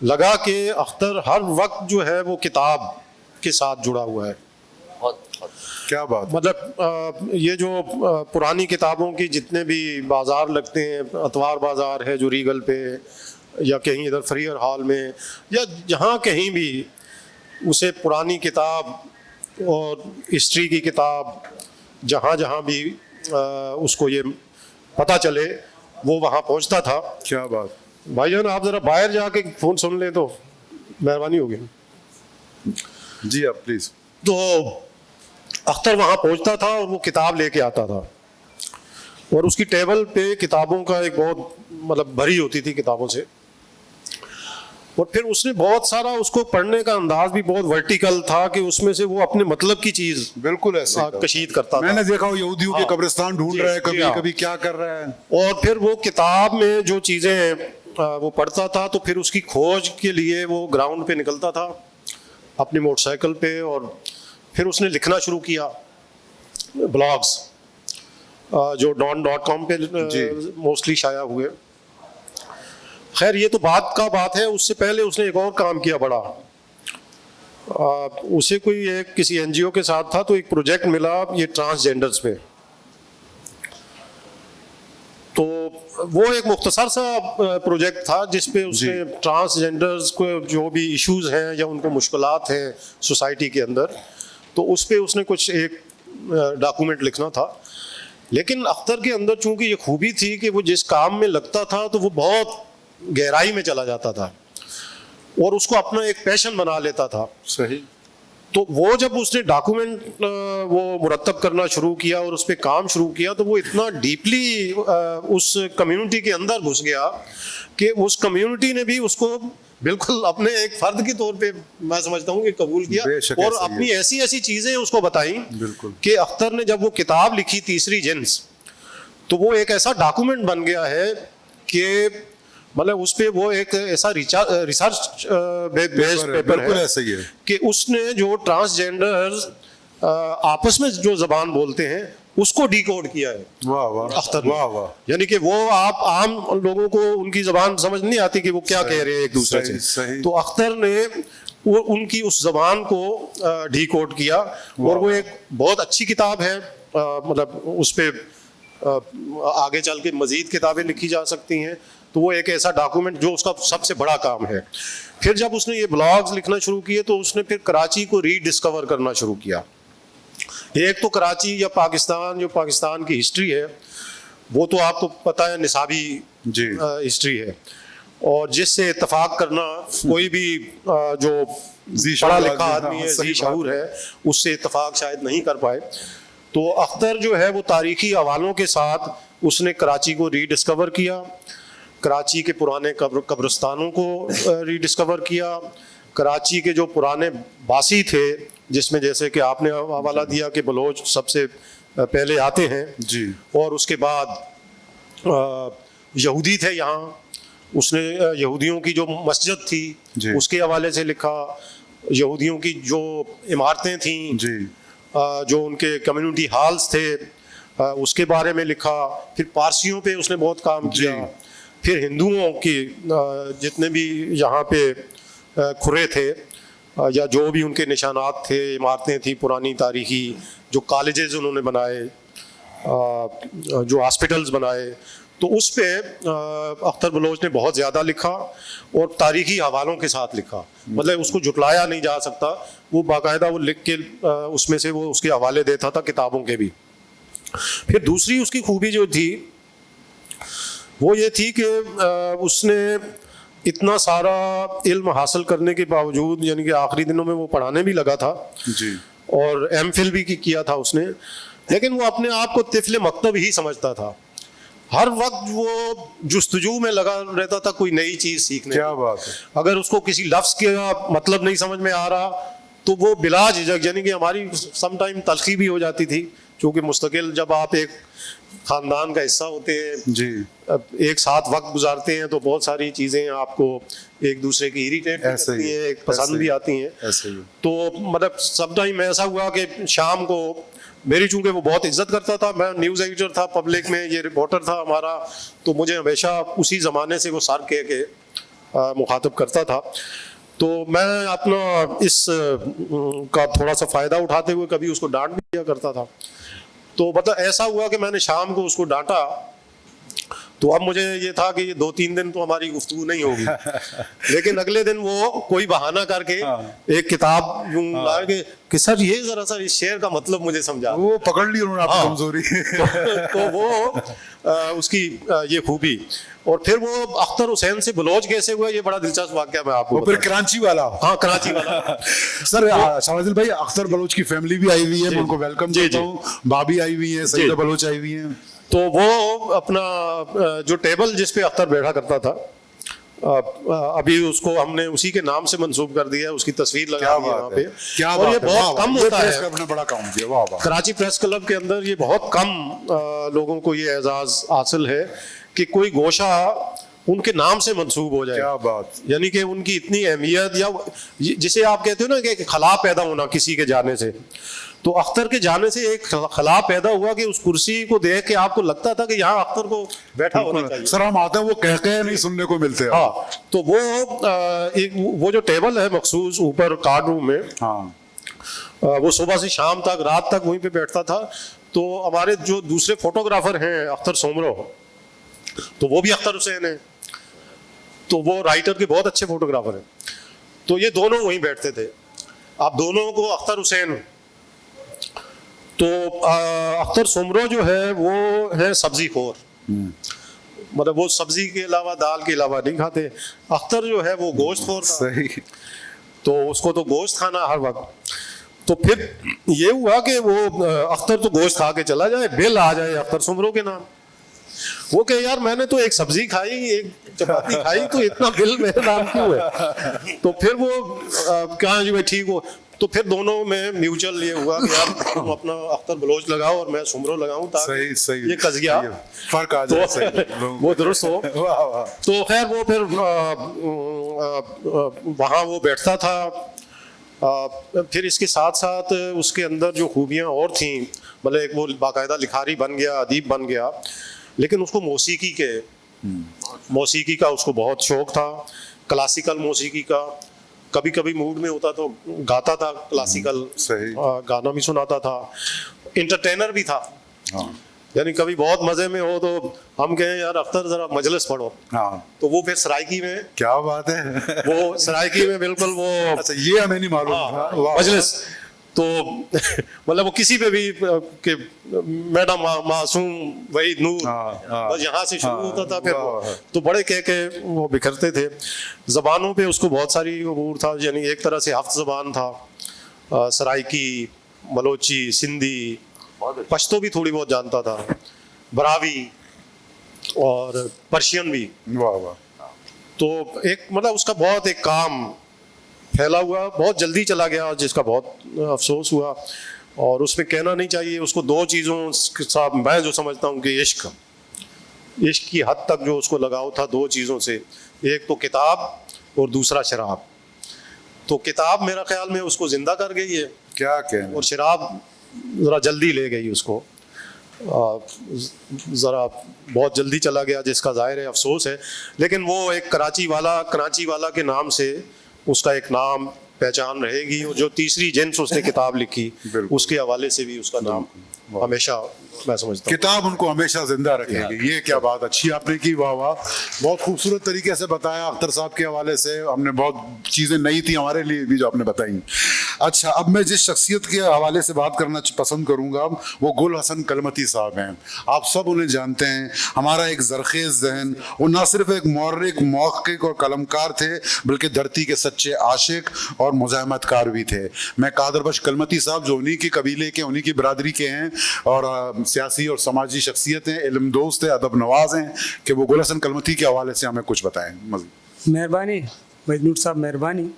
लगा कि अख्तर हर वक्त जो है वो किताब के साथ जुड़ा हुआ है। क्या बात। मतलब ये जो पुरानी किताबों की जितने भी बाज़ार लगते हैं, अतवार बाज़ार है जो रीगल पे, या कहीं इधर फ्रीयर हॉल में, या जहाँ कहीं भी उसे पुरानी किताब और हिस्ट्री की किताब जहाँ जहाँ भी उसको ये पता चले वो वहाँ पहुँचता था। क्या बात। भाईजान आप ज़रा बाहर जाके फ़ोन सुन लें तो मेहरबानी होगी। जी आप प्लीज़। तो अख्तर वहाँ पहुँचता था और वो किताब लेके आता था, और उसकी टेबल पे किताबों का एक बहुत मतलब भरी होती थी किताबों से। और फिर उसने बहुत सारा, उसको पढ़ने का अंदाज भी बहुत वर्टिकल था कि उसमें से वो अपने मतलब की चीज़ बिल्कुल ऐसे कशीद करता था। मैंने देखा वो यहूदियों के कब्रिस्तान ढूंढ रहा है, कभी हाँ। कभी क्या कर रहा है। और फिर वो किताब में जो चीज़ें वो पढ़ता था तो फिर उसकी खोज के लिए वो ग्राउंड पे निकलता था अपनी मोटरसाइकिल पे, और फिर उसने लिखना शुरू किया ब्लॉग्स जो don.com पे मोस्टली शाया हुए। खैर ये तो बात है, उससे पहले उसने एक और काम किया बड़ा। उसे कोई एक किसी एनजीओ के साथ था तो एक प्रोजेक्ट मिला ये ट्रांसजेंडर्स पे। तो वो एक मुख्तसर सा प्रोजेक्ट था जिसपे उसने ट्रांसजेंडर्स को जो भी इश्यूज हैं या उनको मुश्किलात हैं सोसाइटी के अंदर, तो उस पे उसने कुछ एक डॉक्यूमेंट लिखना था। लेकिन अख्तर के अंदर चूंकि ये खूबी थी कि वो जिस काम में लगता था तो वो बहुत गहराई में चला जाता था और उसको अपना एक पैशन बना लेता था। सही। तो वो जब उसने डॉक्यूमेंट वो मुरतब करना शुरू किया और उस पर काम शुरू किया तो वो इतना डीपली उस कम्युनिटी के अंदर घुस गया कि उस कम्युनिटी ने भी उसको बिल्कुल अपने एक फर्द के तौर पे मैं समझता हूँ कि कबूल किया और अपनी ऐसी ऐसी चीजें उसको बताई कि अख्तर ने जब वो किताब लिखी तीसरी जिन्स, तो वो एक ऐसा डॉक्यूमेंट बन गया है कि मतलब उस पे वो एक ऐसा रिसर्च बेस्ड पेपर है ऐसा ही है कि उसने जो ट्रांसजेंडर्स आपस में जो जबान बोलते हैं उसको डिकोड किया है। वाह वाह अख्तर वाह वाह। यानी कि वो आप आम लोगों को उनकी जबान समझ नहीं आती कि वो क्या कह रहे हैं एक दूसरे से, सही। तो अख्तर ने वो उनकी उस जबान को डिकोड किया और वो एक बहुत अच्छी किताब है। मतलब उस पे आगे चल के मजीद किताबें लिखी जा सकती हैं। तो वो एक ऐसा डॉक्यूमेंट जो उसका सबसे बड़ा काम है। फिर जब उसने ये ब्लॉग्स लिखना शुरू किए तो उसने फिर कराची को रीडिस्कवर करना शुरू किया। एक तो कराची या पाकिस्तान, जो पाकिस्तान की हिस्ट्री है वो तो आपको पता है निसाबी हिस्ट्री है, और जिससे इत्तफाक करना कोई भी जो पढ़ा लिखा आदमी है, ज़ी शऊर है, उससे इत्तफाक शायद नहीं कर पाए। तो अख्तर जो है वो तारीखी हवालों के साथ उसने कराची को रीडिस्कवर किया, कराची के पुराने कब्रिस्तानों को रीडिस्कवर किया, कराची के जो पुराने बासी थे जिसमें जैसे कि आपने हवाला दिया कि बलोच सबसे पहले आते हैं जी, और उसके बाद यहूदी थे यहाँ, उसने यहूदियों की जो मस्जिद थी उसके हवाले से लिखा, यहूदियों की जो इमारतें थीं जी, जो उनके कम्युनिटी हॉल्स थे उसके बारे में लिखा। फिर पारसियों पे उसने बहुत काम किया, फिर हिंदुओं की जितने भी यहाँ पे खुरे थे या जो भी उनके निशानात थे, इमारतें थी पुरानी तारीखी, जो कॉलेजेस उन्होंने बनाए, जो हॉस्पिटल्स बनाए, तो उस पे अख्तर बलोच ने बहुत ज़्यादा लिखा और तारीखी हवालों के साथ लिखा। मतलब उसको जुटलाया नहीं जा सकता, वो बाकायदा वो लिख के उसमें से वो उसके हवाले देता था किताबों के भी। फिर दूसरी उसकी खूबी जो थी वो ये थी कि उसने इतना सारा इल्म हासिल करने के बावजूद, यानी कि आखिरी दिनों में वो पढ़ाने भी लगा था जी, और एमफिल भी किया था उसने, लेकिन वो अपने आप को तिफले मकतब ही समझता था। हर वक्त वो जुस्तजू में लगा रहता था कोई नई चीज सीखने। क्या बात है। अगर उसको किसी लफ्ज का मतलब नहीं समझ में आ रहा तो वो बिला झिझक, यानी कि हमारी समटाइम तलखी भी हो जाती थी, क्योंकि मुस्तकिल जब आप एक खानदान का हिस्सा होते हैं जी, एक साथ वक्त गुजारते हैं तो बहुत सारी चीजें आपको एक दूसरे की इरिटेट करती हैं, एक पसंद भी आती हैं। तो मतलब समटाइम ऐसा हुआ कि शाम को मेरी, चूंकि वो बहुत इज्जत करता था, मैं न्यूज़ एडिटर था पब्लिक में, ये रिपोर्टर था हमारा, तो मुझे हमेशा उसी ज़माने से वो सर कह के मुखातब करता था। तो मैं अपना इस का थोड़ा सा फ़ायदा उठाते हुए कभी उसको डांट भी दिया करता था। तो मतलब ऐसा हुआ कि मैंने शाम को उसको डांटा, तो अब मुझे ये था कि 2-3 दिन तो हमारी गुफ्तगू नहीं होगी, लेकिन अगले दिन वो कोई बहाना करके एक किताब यूं ला कि सर ये जरा सा इस शेर का मतलब मुझे समझा, वो पकड़ ली उन्होंने आपकी कमजोरी। तो वो उसकी ये खूबी। और फिर वो अख्तर हुसैन से बलोच कैसे हुआ, ये बड़ा दिलचस्प वाकया मैं आपको। फिर कराची वाला, हाँ कराची वाला सर शाहजिल भाई, अख्तर बलोच की फैमिली भी आई हुई है, मैं उनको वेलकम करता हूँ, भाभी आई हुई है, सईदा बलोच आई हुई है। तो वो अपना जो टेबल जिस पे अख्तर बैठा करता था, अभी उसको हमने उसी के नाम से मंसूब कर दिया है, उसकी तस्वीर लगा दी है वहाँ पे। क्या और ये बहुत कम होता है, बड़ा काम किया, वाह वाह। कराची प्रेस क्लब के अंदर ये बहुत कम लोगों को ये एजाज हासिल है कि कोई गोशा उनके नाम से मंसूब हो जाए। क्या बात। यानी कि उनकी इतनी अहमियत, या जिसे आप कहते हो ना कि खला पैदा होना किसी के जाने से, तो अख्तर के जाने से एक खला पैदा हुआ कि उस कुर्सी को देख के आपको लगता था कि यहाँ अख्तर को बैठा होना चाहिए। सर हम आते हैं वो कह नहीं सुनने को मिलते हैं। हाँ, तो वो एक वो जो टेबल है मखसूस ऊपर कार्ड रूम में, हाँ वो सुबह से शाम तक, रात तक वहीं पे बैठता था। तो हमारे जो दूसरे फोटोग्राफर हैं अख्तर सोमरो, तो वो भी अख्तर हुसैन है, तो वो राइटर के बहुत अच्छे फोटोग्राफर हैं। तो ये दोनों वहीं बैठते थे। आप दोनों को अख्तर हुसैन, तो अख्तर सोमरो जो है वो है सब्जी खोर, मतलब वो सब्जी के अलावा, दाल के अलावा नहीं खाते। अख्तर जो है वो गोश्त खोर था, सही। तो उसको तो गोश्त खाना हर वक्त। तो फिर ये हुआ कि वो अख्तर तो गोश्त खा के चला जाए, बिल आ जाए अख्तर सोमरो के नाम। वो कहे यार मैंने तो एक सब्जी खाई, एक चपाती खाई, तो इतना बिल मेरे नाम क्यों है? तो फिर वो कहा जी भाई ठीक हो। तो फिर दोनों में म्यूचुअल ये हुआ कि यार तुम अपना अख्तर बलोच लगाओ और मैं सुमरो लगाऊं, ताकि सही ये कस गया, फर्क आ जाए। सही। तो वो दुरुस्त हो। वाह वाह। तो खैर वो फिर वहाँ वो बैठता था। फिर इसके साथ साथ उसके अंदर जो खूबियाँ और थीं, मतलब एक वो बाकायदा लिखारी बन गया, अदीब बन गया, लेकिन उसको मौसीकी का उसको बहुत शौक था, क्लासिकल मौसीकी का। कभी कभी मूड में होता तो गाता था क्लासिकल, सही। गाना भी सुनाता था, इंटरटेनर भी था। हाँ यानी कभी बहुत मजे में हो तो हम कहें यार अख्तर जरा मजलिस पढ़ो, हाँ। तो वो फिर सरायकी में, क्या बात है। वो सरायकी में बिल्कुल वो अच्छा ये हमें नहीं मालूम था। वाह। मजलिस तो मतलब वो किसी पे भी कि मैडम मासूम वही नूर, हाँ। बस यहाँ से शुरू हाँ, होता था। फिर वाह। तो बड़े कह के वो बिखरते थे। जबानों पे उसको बहुत सारी अबूर था, यानी एक तरह से हफ्त जबान था, सराइकी, बलोची, सिंधी, पश्तो भी थोड़ी बहुत जानता था, बरावी और पर्शियन भी। वाह वाह। तो एक मतलब उसका बहुत एक काम फैला हुआ, बहुत जल्दी चला गया, जिसका बहुत अफसोस हुआ। और उसमें कहना नहीं चाहिए, उसको दो चीज़ों के साथ मैं जो समझता हूँ कि इश्क की हद तक जो उसको लगाव था दो चीज़ों से, एक तो किताब और दूसरा शराब। तो किताब मेरा ख्याल में उसको जिंदा कर गई है, क्या कहना। और शराब ज़रा जल्दी ले गई उसको, ज़रा बहुत जल्दी चला गया, जिसका ज़ाहिर है अफसोस है। लेकिन वो एक कराची वाला के नाम से उसका एक नाम पहचान रहेगी, और जो तीसरी जिन्स उसने किताब लिखी उसके हवाले से भी उसका नाम हमेशा मैं समझता हूँ किताब उनको हमेशा जिंदा रखेगी। ये क्या बात अच्छी आपने की। वाह वाह, बहुत खूबसूरत तरीके से बताया अख्तर साहब के हवाले से। हमने बहुत चीज़ें नई थी हमारे लिए भी जो आपने बताई। अच्छा, अब मैं जिस शख्सियत के हवाले से बात करना पसंद करूँगा वो गुल हसन कलमती साहब हैं। आप सब उन्हें जानते हैं, हमारा एक जरखेज़ जहन। वो ना सिर्फ एक मौर्रिक, मौक़िक़ और कलमकार थे, बल्कि धरती के सच्चे आशिक और मुज़ाहमतकार भी थे। मैं कादर बख्श कलमती साहब जो उन्हीं के कबीले के, उन्हीं की बरादरी के हैं और सियासी और समाजी शख्सियत हैं, इल्म दोस्त हैं, अदब नवाज हैं, कि वो गुल हसन कलमती के हवाले से हमें कुछ बताएं। मेहरबानी वहीद साहब, मेहरबानी।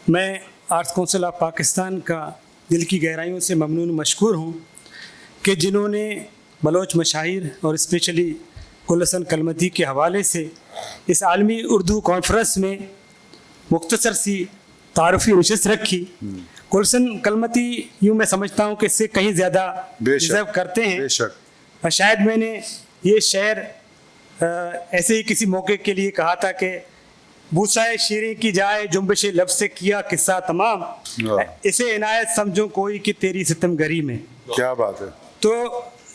मैं आर्ट्स काउंसिल ऑफ पाकिस्तान का दिल की गहराइयों से ममनून मशकूर हूँ कि जिन्होंने बलोच मशाहिर और स्पेशली गुल हसन कलमती के हवाले से इस आलमी उर्दू कॉन्फ्रेंस में मुख्तसर सी तारुफी नशिस्त रखी। गुल हसन कलमती यूँ मैं समझता हूँ कि इससे कहीं ज़्यादा डिज़र्व करते हैं। बेशक। और शायद मैंने ये शेर ऐसे ही किसी मौके के लिए कहा था कि बूसाए शीरें की जाए जुम्बिश लब से किया किस्सा तमाम, इसे इनायत समझो कोई कि तेरी सितमगरी में। क्या बात है। तो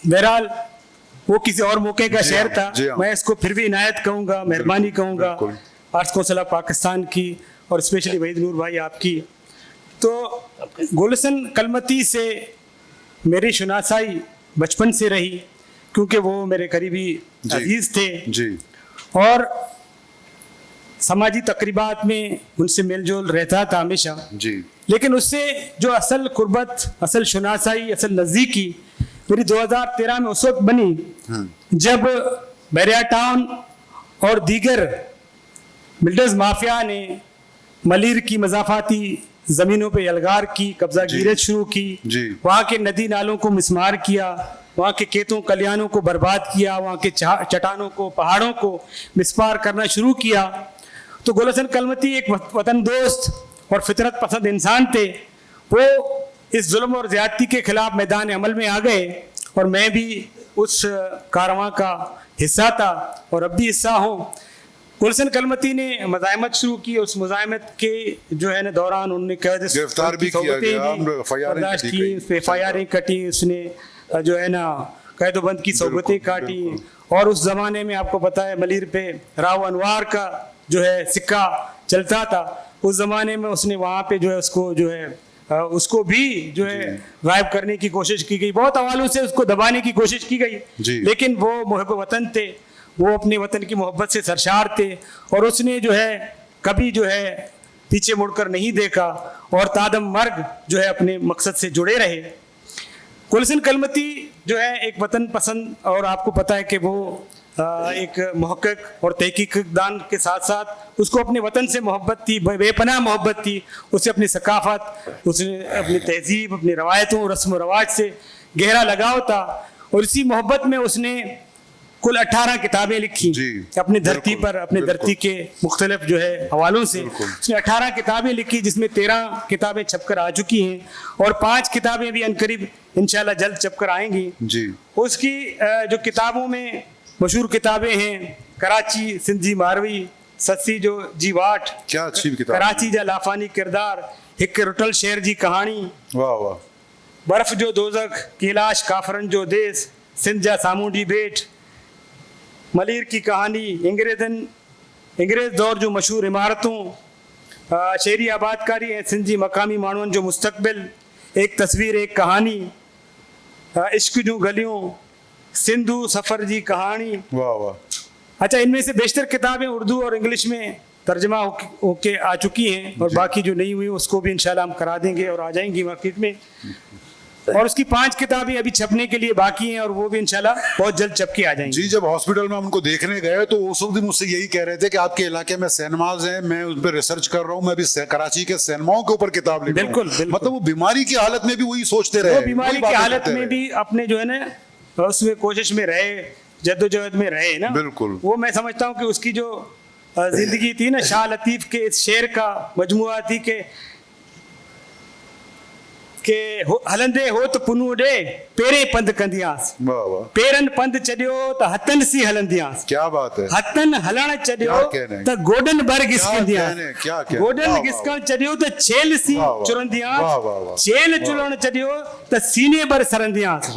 बहरहाल वो किसी और मौके का शेर था, जी हाँ। मैं इसको फिर भी इनायत कहूँगा, मेहरबानी कहूँगा आर्ट्स काउंसिल ऑफ पाकिस्तान की और स्पेशली वहीद नूर भाई आपकी। तो गुल हसन कलमती से मेरी शुनासाई बचपन से रही, क्योंकि वो मेरे करीबी अजीज थे जी। और समाजी तकरीबात में उनसे मेलजोल रहता था हमेशा जी। लेकिन उससे जो असल कुर्बत, असल शुनासाई, असल नज़दीकी मेरी 2013 में उस वक्त बनी जब बैरिया टाउन और दीगर बिल्डर्स माफिया ने मलीर की मजाफाती ज़मीनों पे यलगार की, कब्जा गिरत शुरू की, वहाँ के नदी नालों को मिसमार किया, वहाँ के खेतों कल्याणों को बर्बाद किया, वहाँ के चट्टानों को, पहाड़ों को मिसमार करना शुरू किया। तो गुल हसन कलमती एक वतन दोस्त और फितरत पसंद इंसान थे। वो इस जुल्म और ज़्यादती के खिलाफ मैदान अमल में आ गए और मैं भी उस कारवां का हिस्सा था और अब भी हिस्सा हूँ। गुल हसन कलमती ने मज़ाहमत शुरू की। उस मज़ाहमत के जो है ना दौरान उन्होंने गिरफ्तार भी किया गया, बर्दाश्त की, उस पर FIR कटी, उसने जो है ना कैदोबंद की सोबतें काटी। और उस ज़माने में आपको पता है मलीर पे राव अनवार का जो है सिक्का चलता था। उस ज़माने में उसने वहाँ पे जो है उसको जो है उसको भी जो है गायब करने की कोशिश की गई, बहुत हवालों से उसको दबाने की कोशिश की गई, लेकिन वो मुहब्ब वतन थे, वो अपने वतन की मोहब्बत से सरशार थे और उसने जो है कभी जो है पीछे मुड़कर नहीं देखा और तादम मर्ग जो है अपने मकसद से जुड़े रहे। गुल हसन कलमती जो है एक वतन पसंद, और आपको पता है कि वो एक मुहक्किक और तहकीकदान के साथ साथ उसको अपने वतन से मोहब्बत थी, बेपनाह मोहब्बत थी। उसे अपनी सकाफत, उसने अपनी तहजीब, अपनी रवायतों, रस्म व रवाज से गहरा लगाव था और इसी मोहब्बत में उसने कुल 18 किताबें लिखी अपनी धरती पर, अपने धरती के मुख्तलिफ जो है हवालों से। उसने 18 किताबें लिखी जिसमें 13 किताबें छपकर आ चुकी हैं और 5 किताबें भी अनकरीब इंशाल्लाह जल्द छपकर आएंगी जी। उसकी जो किताबों में मशहूर किताबें हैं कराची सिंधी मारवी, सस्सी जो जीवाट, क्या अच्छी किताब, कराची जा लाफानी किरदार, हिक रुटल शहर जी कहानी, वाह वाह, बर्फ जो दोजख, कैलाश काफरन जो देश, सिंध जा सामूंडी बेट, मलीर की कहानी, अंग्रेज दौर जो मशहूर इमारतों, शहरी आबादकारी है, सिंधी मकामी मानवन जो मुस्तकबिल, एक तस्वीर एक कहानी, इश्क जो गलियों, सिंधु सफ़र जी कहानी, वाह वाह। अच्छा, इनमें से बेशतर किताबें उर्दू और इंग्लिश में तर्जमा होके आ चुकी हैं और बाकी जो नहीं हुई उसको भी इंशाल्लाह हम करा देंगे और आ जाएंगी मार्केट में। और उसकी 5 किताबें अभी छपने के लिए बाकी हैं और वो भी इंशाल्लाह बहुत जल्द छप के आ जाएंगी जी। जब हॉस्पिटल में हम उनको देखने गए तो उस वक्त मुझसे यही कह रहे थे कि आपके इलाके में सिनेमाज हैं, मैं उस पर रिसर्च कर रहा हूँ, मैं अभी कराची के सिनेमाओं के ऊपर किताब लिख रहा हूँ। बिल्कुल, मतलब वो बीमारी की हालत में भी वही सोचते रहे, बीमारी की हालत में भी अपने जो है ना उसमें कोशिश में रहे, जद्दोजहद में रहे ना। बिल्कुल, वो मैं समझता हूँ कि उसकी जो जिंदगी थी ना, शाह लतीफ के इस शेर का मजमुआ थी के हलंदे हो तो पुनू डे पेरे पंध कंदियास, पेरन पंध चढ़ियो तो हथन सी हलंदियास। क्या बात है, हथन हलण चढ़ियो तो गोडन बर गिसकंदियास, गोडन गिसकण चढ़ियो तो छेल सी चुरंदियास, छेल चुरण चढ़ियो तो सीने बर सरंदियास,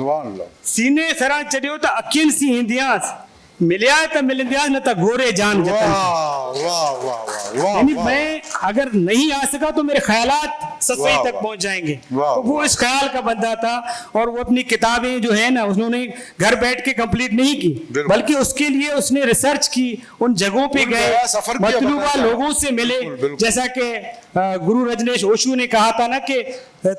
सीने सरण चढ़ियो तो अखियन सी हिंदियास, मिलिया तो मिलंदियास न तो गोरे जान जतन। वाह वाह वाह। यानी मैं अगर नहीं आ सका तो मेरे ख्यालात सच्चाई तक पहुंच जाएंगे। तो वो इस ख्याल का बंदा था और वो अपनी किताबें जो है ना उन्होंने घर बैठ के कंप्लीट नहीं की, बल्कि उसके लिए उसने रिसर्च की, उन जगहों पे गए, मतलूबा लोगों से मिले। जैसा कि गुरु रजनीश ओशो ने कहा था ना कि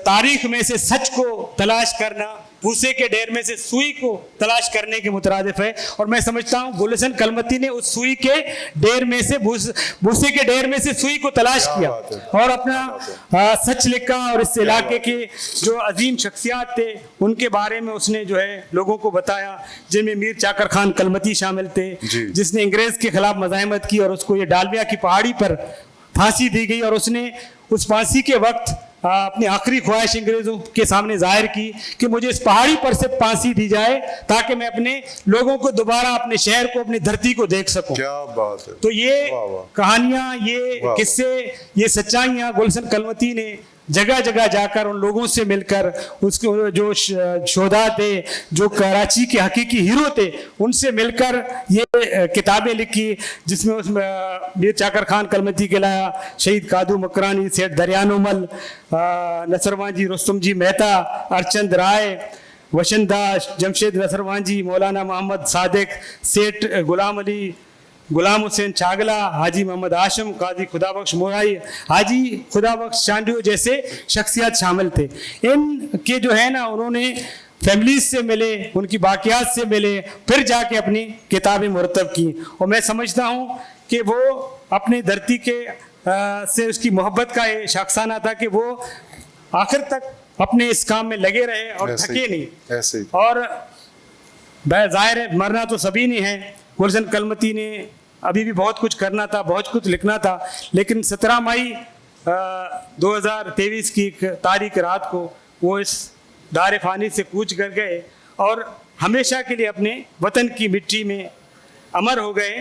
तारीख में से सच को तलाश करना भूसे के ढेर में से सुई को तलाश करने के मुतरादिफ है। और मैं समझता हूँ गुल हसन कलमती ने उस सुई के ढेर में से भूसे के ढेर में से सुई को तलाश किया और अपना सच लिखा और इस इलाके के जो अजीम शख्सियात थे उनके बारे में उसने जो है लोगों को बताया, जिनमें मीर चाकर खान कलमती शामिल थे, जिसने अंग्रेज के खिलाफ मज़ाहमत की और उसको ये डालमिया की पहाड़ी पर फांसी दी गई और उसने उस फांसी के वक्त अपनी आखिरी ख्वाहिश अंग्रेजों के सामने जाहिर की कि मुझे इस पहाड़ी पर से फांसी दी जाए ताकि मैं अपने लोगों को दोबारा, अपने शहर को, अपनी धरती को देख सकूं। क्या बात है। तो ये कहानियां, ये किस्से, ये सच्चाइयां गुल हसन कलमती ने जगह जगह जाकर उन लोगों से मिलकर, उसके जो शोधा थे, जो कराची के हकीकी हीरो थे, उनसे मिलकर ये किताबें लिखी, जिसमें उसमें मीर चाकर खान कलमती के अलावा शहीद कादू मकरानी, सेठ दरियानुमल, नसरवान जी, रुस्तम जी मेहता, अरचंद राय, वशनदास, जमशेद नसरवान जी, मौलाना मोहम्मद सादिक, सेठ गुलाम अली, गुलाम हुसैन चागला, हाजी मोहम्मद आशम, काजी खुदाबख्श मोराई, हाजी खुदाबख्श चांडियो जैसे शख्सियत शामिल थे। इनके जो है ना उन्होंने फैमिलीज से मिले, उनकी बाकियात से मिले, फिर जाके अपनी किताबें मुरतब की। और मैं समझता हूँ कि वो अपनी धरती के से उसकी मोहब्बत का ये शख्साना था कि वो आखिर तक अपने इस काम में लगे रहे और थके नहीं। ऐसे ही। और जाहिर है मरना तो सभी ने है। गुलशन कलमती ने अभी भी बहुत कुछ करना था, बहुत कुछ लिखना था, लेकिन 17 मई 2023 की एक तारीख रात को वो इस दार फ़ानी से कूच कर गए और हमेशा के लिए अपने वतन की मिट्टी में अमर हो गए।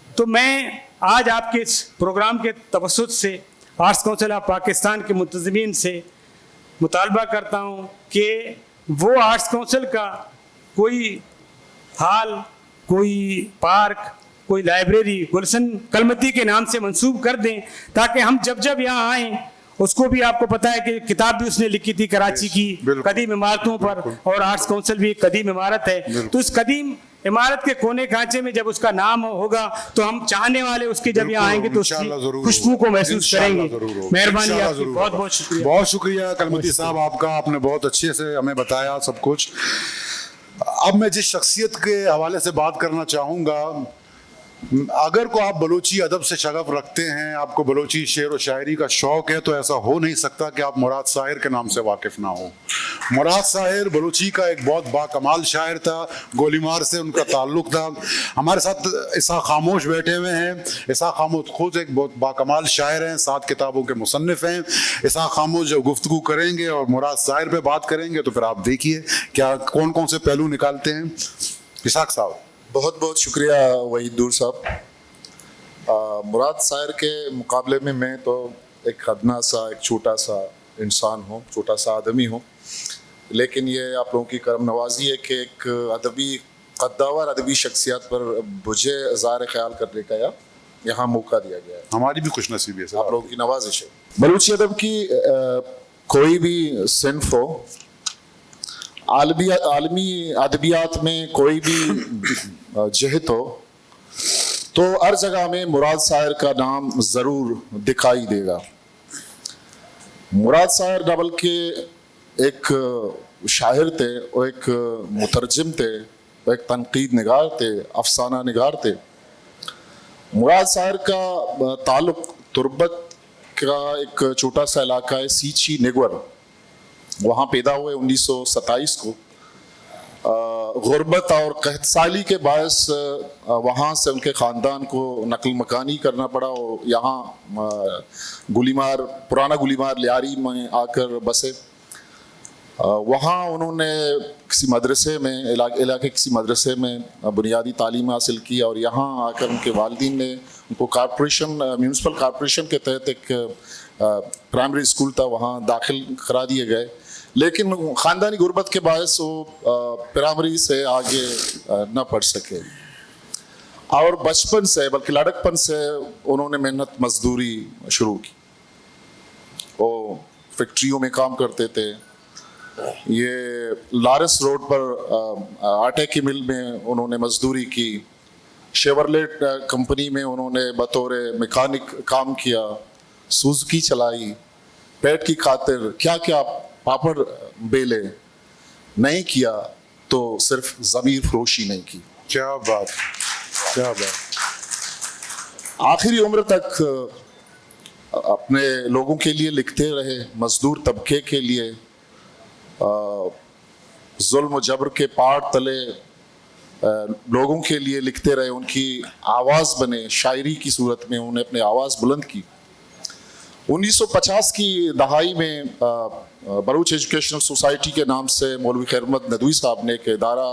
तो मैं आज आपके इस प्रोग्राम के तवस्सुत से आर्ट्स काउंसिल ऑफ पाकिस्तान के मुंतज़मीन से मुतालबा करता हूँ कि वो आर्ट्स काउंसिल का कोई हाल, कोई पार्क, कोई लाइब्रेरी गुलशन कलमती के नाम से मंसूब कर दें, ताकि हम जब जब यहाँ आएँ, उसको भी आपको पता है कि किताब भी उसने लिखी थी कराची की कदीम इमारतों पर, और आर्ट्स काउंसिल भी एक कदीम इमारत है। तो इस कदीम इमारत के कोने कांचे में जब उसका नाम होगा तो हम चाहने वाले उसके जब यहाँ आएंगे तो उसकी खुशबू को महसूस करेंगे। मेहरबानी आपकी, बहुत बहुत शुक्रिया। बहुत शुक्रिया कलमती साहब आपका, आपने बहुत अच्छे से हमें बताया सब कुछ। अब मैं जिस शख्सियत के हवाले से बात करना चाहूँगा, अगर को आप बलोची अदब से शगफ रखते हैं, आपको बलोची शेर व शायरी का शौक़ है, तो ऐसा हो नहीं सकता कि आप मुराद साहिर के नाम से वाकिफ़ ना हो। मुराद साहिर बलोची का एक बहुत बाकमाल शायर था, गोलीमार से उनका ताल्लुक़ था। हमारे साथ इसाक़ खामोश बैठे हुए हैं। इसाक़ खामोश खुद एक बहुत बाकमाल शायर हैं, 7 किताबों के मुसन्निफ़ हैं। इसाक़ खामोश जब गुफ्तगू करेंगे और मुराद साहिर पे बात करेंगे तो फिर आप देखिए क्या कौन कौन से पहलू निकालते हैं। इसाक़ साहब, बहुत बहुत शुक्रिया वहीदुर साहब। मुराद साहिर के मुकाबले में मैं तो एक खदना सा, एक छोटा सा इंसान हूँ, छोटा सा आदमी हूँ, लेकिन ये आप लोगों की करम नवाजी है कि एक अदबी कद्दावर अदबी शख्सियत पर मुझे ज़ाहिर ख्याल करने का यहाँ मौका दिया गया है। हमारी भी खुशनसीबी है सर, आप लोगों की नवाजिश है। बलूची अदब की कोई भी सिन्फ हो, आलमी अदबियात में कोई भी जहत हो, तो हर जगह में मुराद साहिर का नाम ज़रूर दिखाई देगा। मुराद साहिर न बल्कि एक शायर थे, वो एक मुतरजिम थे, वो एक तनकीद निगार थे, अफसाना निगार थे। मुराद साहिर का ताल्लुक तुर्बत का एक छोटा सा इलाका है सीची निगवर, वहाँ पैदा हुए 1927 को। गुर्बत और कहत साली के बायस वहाँ से उनके ख़ानदान को नकल मकानी करना पड़ा और यहाँ गुलीमार, पुराना गुलीमार लियारी में आकर बसे। वहाँ उन्होंने किसी मदरसे में, इलाके किसी मदरसे में बुनियादी तालीम हासिल की और यहाँ आकर उनके वालिदीन ने उनको कॉर्पोरेशन, म्यूनसिपल कॉर्पोरेशन के तहत एक प्राइमरी स्कूल था, वहाँ दाखिल करा दिए गए। लेकिन ख़ानदानी गुर्बत के बायस वो प्राइमरी से आगे न पढ़ सके और बचपन से, बल्कि लड़कपन से उन्होंने मेहनत मजदूरी शुरू की। वो फैक्ट्रियों में काम करते थे। ये लारस रोड पर आटे की मिल में उन्होंने मजदूरी की। शेवरलेट कंपनी में उन्होंने बतौर मैकेनिक काम किया, सुजुकी चलाई, पेट की खातिर क्या क्या पापड़ बेले, नहीं किया तो सिर्फ ज़मीर फरोशी नहीं की। क्या बात, क्या बात। आखिरी उम्र तक अपने लोगों के लिए लिखते रहे, मजदूर तबके के लिए जुल्म जबर के पाड़ तले लोगों के लिए लिखते रहे, उनकी आवाज़ बने। शायरी की सूरत में उन्होंने अपनी आवाज़ बुलंद की। 1950 की दहाई में बलूच एजुकेशनल सोसाइटी के नाम से मौलवी खैरमद नदवी साहब ने एक इदारा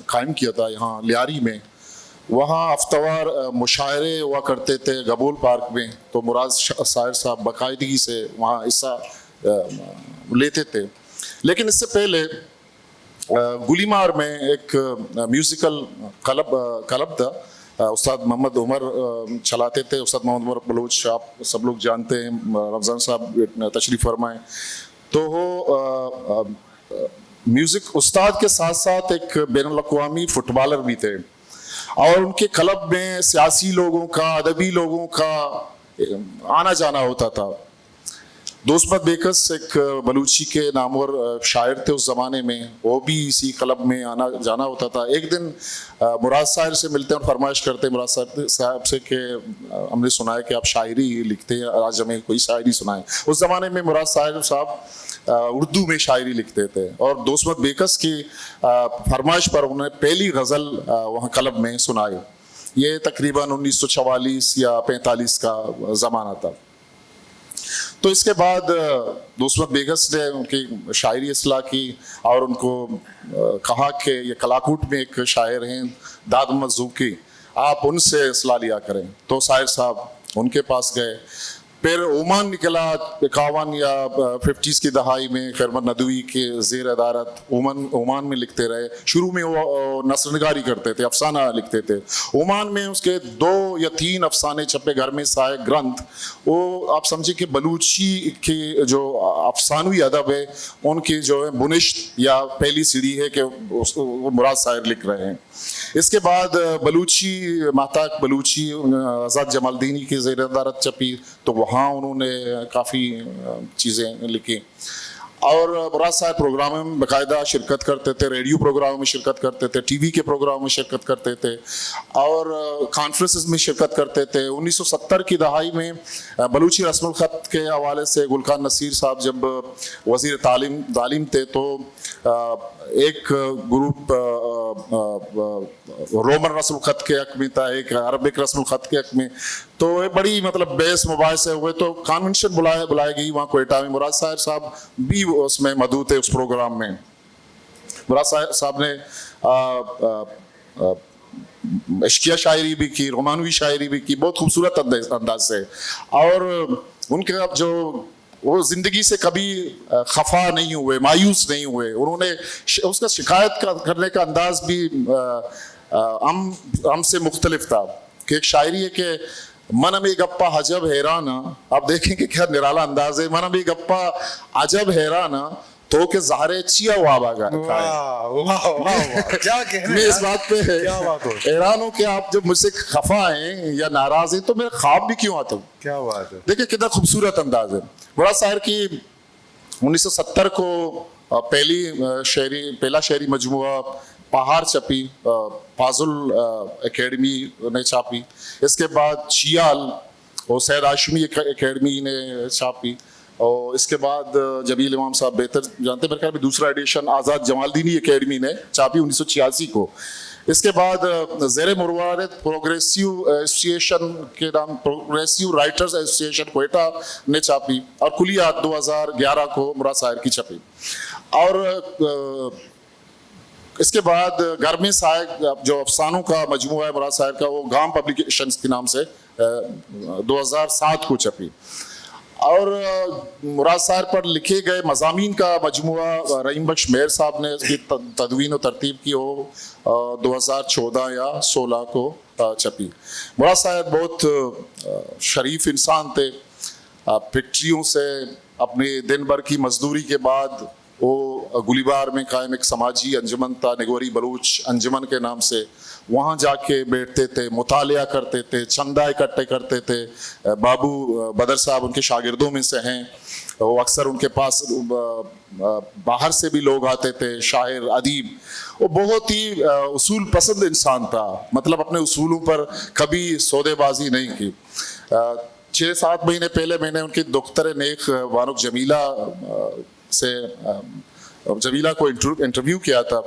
कायम किया था यहाँ लियारी में। वहाँ हफ्तावार मुशायरे हुआ करते थे गबूल पार्क में, तो मुराद साहिर साहब बाकायदगी से वहाँ हिस्सा लेते थे। लेकिन इससे पहले गुलीमार में एक म्यूज़िकल क्लब था, उस्ताद मोहम्मद उमर चलाते थे। उस्ताद मोहम्मद उमर बलूच आप सब लोग जानते हैं, रमज़ान साहब तशरीफ़ फरमाएँ। तो वो म्यूज़िक उस्ताद के साथ साथ एक बैनुल-अक़वामी फुटबॉलर भी थे और उनके क्लब में सियासी लोगों का, अदबी लोगों का आना जाना होता था। दोस्त बेकस एक बलूची के नामवर शायर थे उस ज़माने में, वो भी इसी क्लब में आना जाना होता था। एक दिन मुराद साहब से मिलते हैं और फरमाइश करते हैं मुराद साहब से कि हमने सुना है कि आप शायरी लिखते हैं, आज हमें कोई शायरी सुनाएं। उस ज़माने में मुराद साहब उर्दू में शायरी लिखते थे और दोस्त बेकस की फरमाइश पर उन्होंने पहली गज़ल वहाँ क्लब में सुनाई। ये तकरीबन 1944 या 45 का ज़माना था। तो इसके बाद दोस्त बेगस ने उनकी शायरी इस्लाह की और उनको कहा कि ये कलाकूट में एक शायर हैं दाद मोहम्मद ज़ूकी, आप उनसे इस्लाह लिया करें। तो शायर साहब उनके पास गए। फिर ओमान निकला 51 या 50s की दहाई में खैरमत नदवी के ज़ेर अदारत ओमान में लिखते रहे। शुरू में वो नस्रनगारी करते थे, अफसाना लिखते थे। ओमान में उसके 2 या 3 अफसाने छपे, घर में साए ग्रंथ। वो आप समझिए कि बलूची की जो अफसानवी अदब है उनकी जो है बुनिश्त या पहली सीढ़ी है कि वो मुराद शायर लिख रहे हैं। इसके बाद बलूची महताक बलूची आज़ाद जमालदीनी की ज़ेर अदारत छपी, तो वहाँ उन्होंने काफ़ी चीज़ें लिखी। और मुराद साहब प्रोग्रामों में बाकायदा शिरकत करते थे, रेडियो प्रोग्रामों में शिरकत करते थे, टीवी के प्रोग्रामों में शिरकत करते थे और कॉन्फ्रेंसेस में शिरकत करते थे। 1970 की दहाई में बलूची रस्मुल ख़त के हवाले से गुलखान नसीर साहब जब वज़ीर तालीम थे तो एक ग्रुप रोमन रस्मुल ख़त के हक़ में था, एक अरबिक रस्मुल ख़त के हक़ में। तो ये बड़ी मतलब बहस मुबाहिसे हुए, तो कन्वेंशन बुलाई गई वहाँ कोयटा में। मुराद साहब भी उसमें मौजूद थे उस प्रोग्राम में। मुराद साहब ने इश्किया शायरी भी की, रोमानवी शायरी भी की, बहुत खूबसूरत अंदाज से। और उनके जो वो ज़िंदगी से कभी खफा नहीं हुए, मायूस नहीं हुए। उन्होंने उसका शिकायत करने का अंदाज भी हमसे मुख्तलिफ था कि एक शायरी है कि मन में गप्पा अजब हैराना, आप देखेंगे क्या निराला अंदाज है। मन में गप्पा अजब हैराना तो के ज़ाहरे चिया वाह क्या कहने मैं इस बात पे हैरान हूँ कि आप जब मुझसे खफा हैं या नाराज हैं तो मेरा ख्वाब भी क्यों आता हूँ। क्या बात है। देखिए कितना खूबसूरत अंदाज है। मुराद शायर की 1970 को पहला शायरी मजमुआ पहाड़ छपी, फाजुल एकेडमी ने छापी। इसके बाद चियाल और सैयद आशमी एकेडमी ने छापी। और इसके बाद जमील इमाम साहब बेहतर जानते मेरे ख्याल में दूसरा एडिशन आज़ाद जमालदीनी एकेडमी ने छापी 1986 को। इसके बाद ज़ेर मुरवारत प्रोग्रेसिव एसोसिएशन के नाम प्रोग्रेसिव राइटर्स एसोसिएशन कोयटा ने छापी। और कुलियात 2011 को मुराद शायर की छपी। और इसके बाद घर में शायर जो अफसानों का मजमूआ है मुराद शायर का, वो गाम पब्लिकेशंस के नाम से 2007 को छपी। और मुराद शायर पर लिखे गए मज़ामीन का मजमूआ रहीम बख्श मेहर साहब ने इसकी तदवीन और तरतीब की, हो 2014 या 16 को छपी। मुराद शायर बहुत शरीफ इंसान थे। फैक्ट्रियों से अपने दिन भर की मजदूरी के बाद वो गुलीबार में कायम एक समाजी अंजुमन था, निगोरी बलूच अंजुमन के नाम से। वहाँ जाके बैठते थे, मुतालिया करते थे, चंदा इकट्ठे करते थे। बाबू बदर साहब उनके शागिर्दों में से हैं। वो अक्सर उनके पास बाहर से भी लोग आते थे, शायर अदीब। वो बहुत ही उसूल पसंद इंसान था, मतलब अपने उसूलों पर कभी सौदेबाजी नहीं की। 6-7 महीने पहले मैंने उनकी दुख्तर नेक वानुक जमीला से जमीला को इंटरव्यू किया था।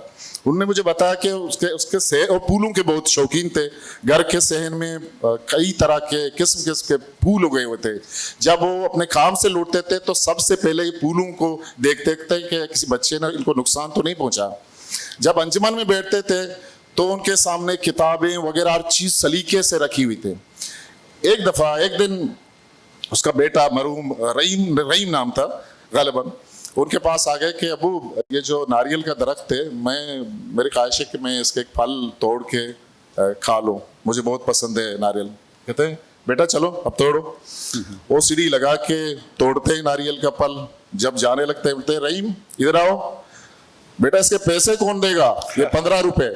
उन्होंने मुझे बताया कि उसके सेहन और फूलों के बहुत शौकीन थे। घर के सहन में कई तरह के किस्म के फूल उगे हुए थे। जब वो अपने काम से लौटते थे तो सबसे पहले फूलों को देखते थे कि किसी बच्चे ने इनको नुकसान तो नहीं पहुंचा। जब अंजुमन में बैठते थे तो उनके सामने किताबें वगैरह हर चीज़ सलीके से रखी हुई थी। एक दिन उसका बेटा मरहूम रहीम नाम था गालिबन, उनके पास आ गए कि अबू ये जो नारियल का दरख्त है, मेरी ख्वाहिश है कि मैं इसके एक फल तोड़ के खा लूँ, मुझे बहुत पसंद है नारियल। कहते हैं बेटा चलो अब तोड़ो। वो सीढ़ी लगा के तोड़ते हैं नारियल का फल। जब जाने लगते हैं बोलते हैं रहीम इधर आओ। बेटा इसके पैसे कौन देगा? ये 15 रुपए।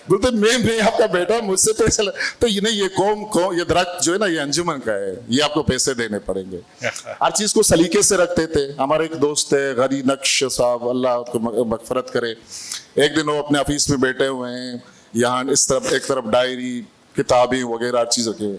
बोलते मैं आपका बेटा, मुझसे पैसे तो ये नहीं, ये कौम ये दरख्त जो है ना ये अंजुमन का है, ये आपको पैसे देने पड़ेंगे। हर चीज को सलीके से रखते थे। हमारे एक दोस्त है गनी नक्श साहब, अल्लाह उनको मगफरत करे, एक दिन वो अपने ऑफिस में बैठे हुए हैं, यहाँ इस तरफ एक तरफ डायरी किताबें वगैरह हर चीज़ों के।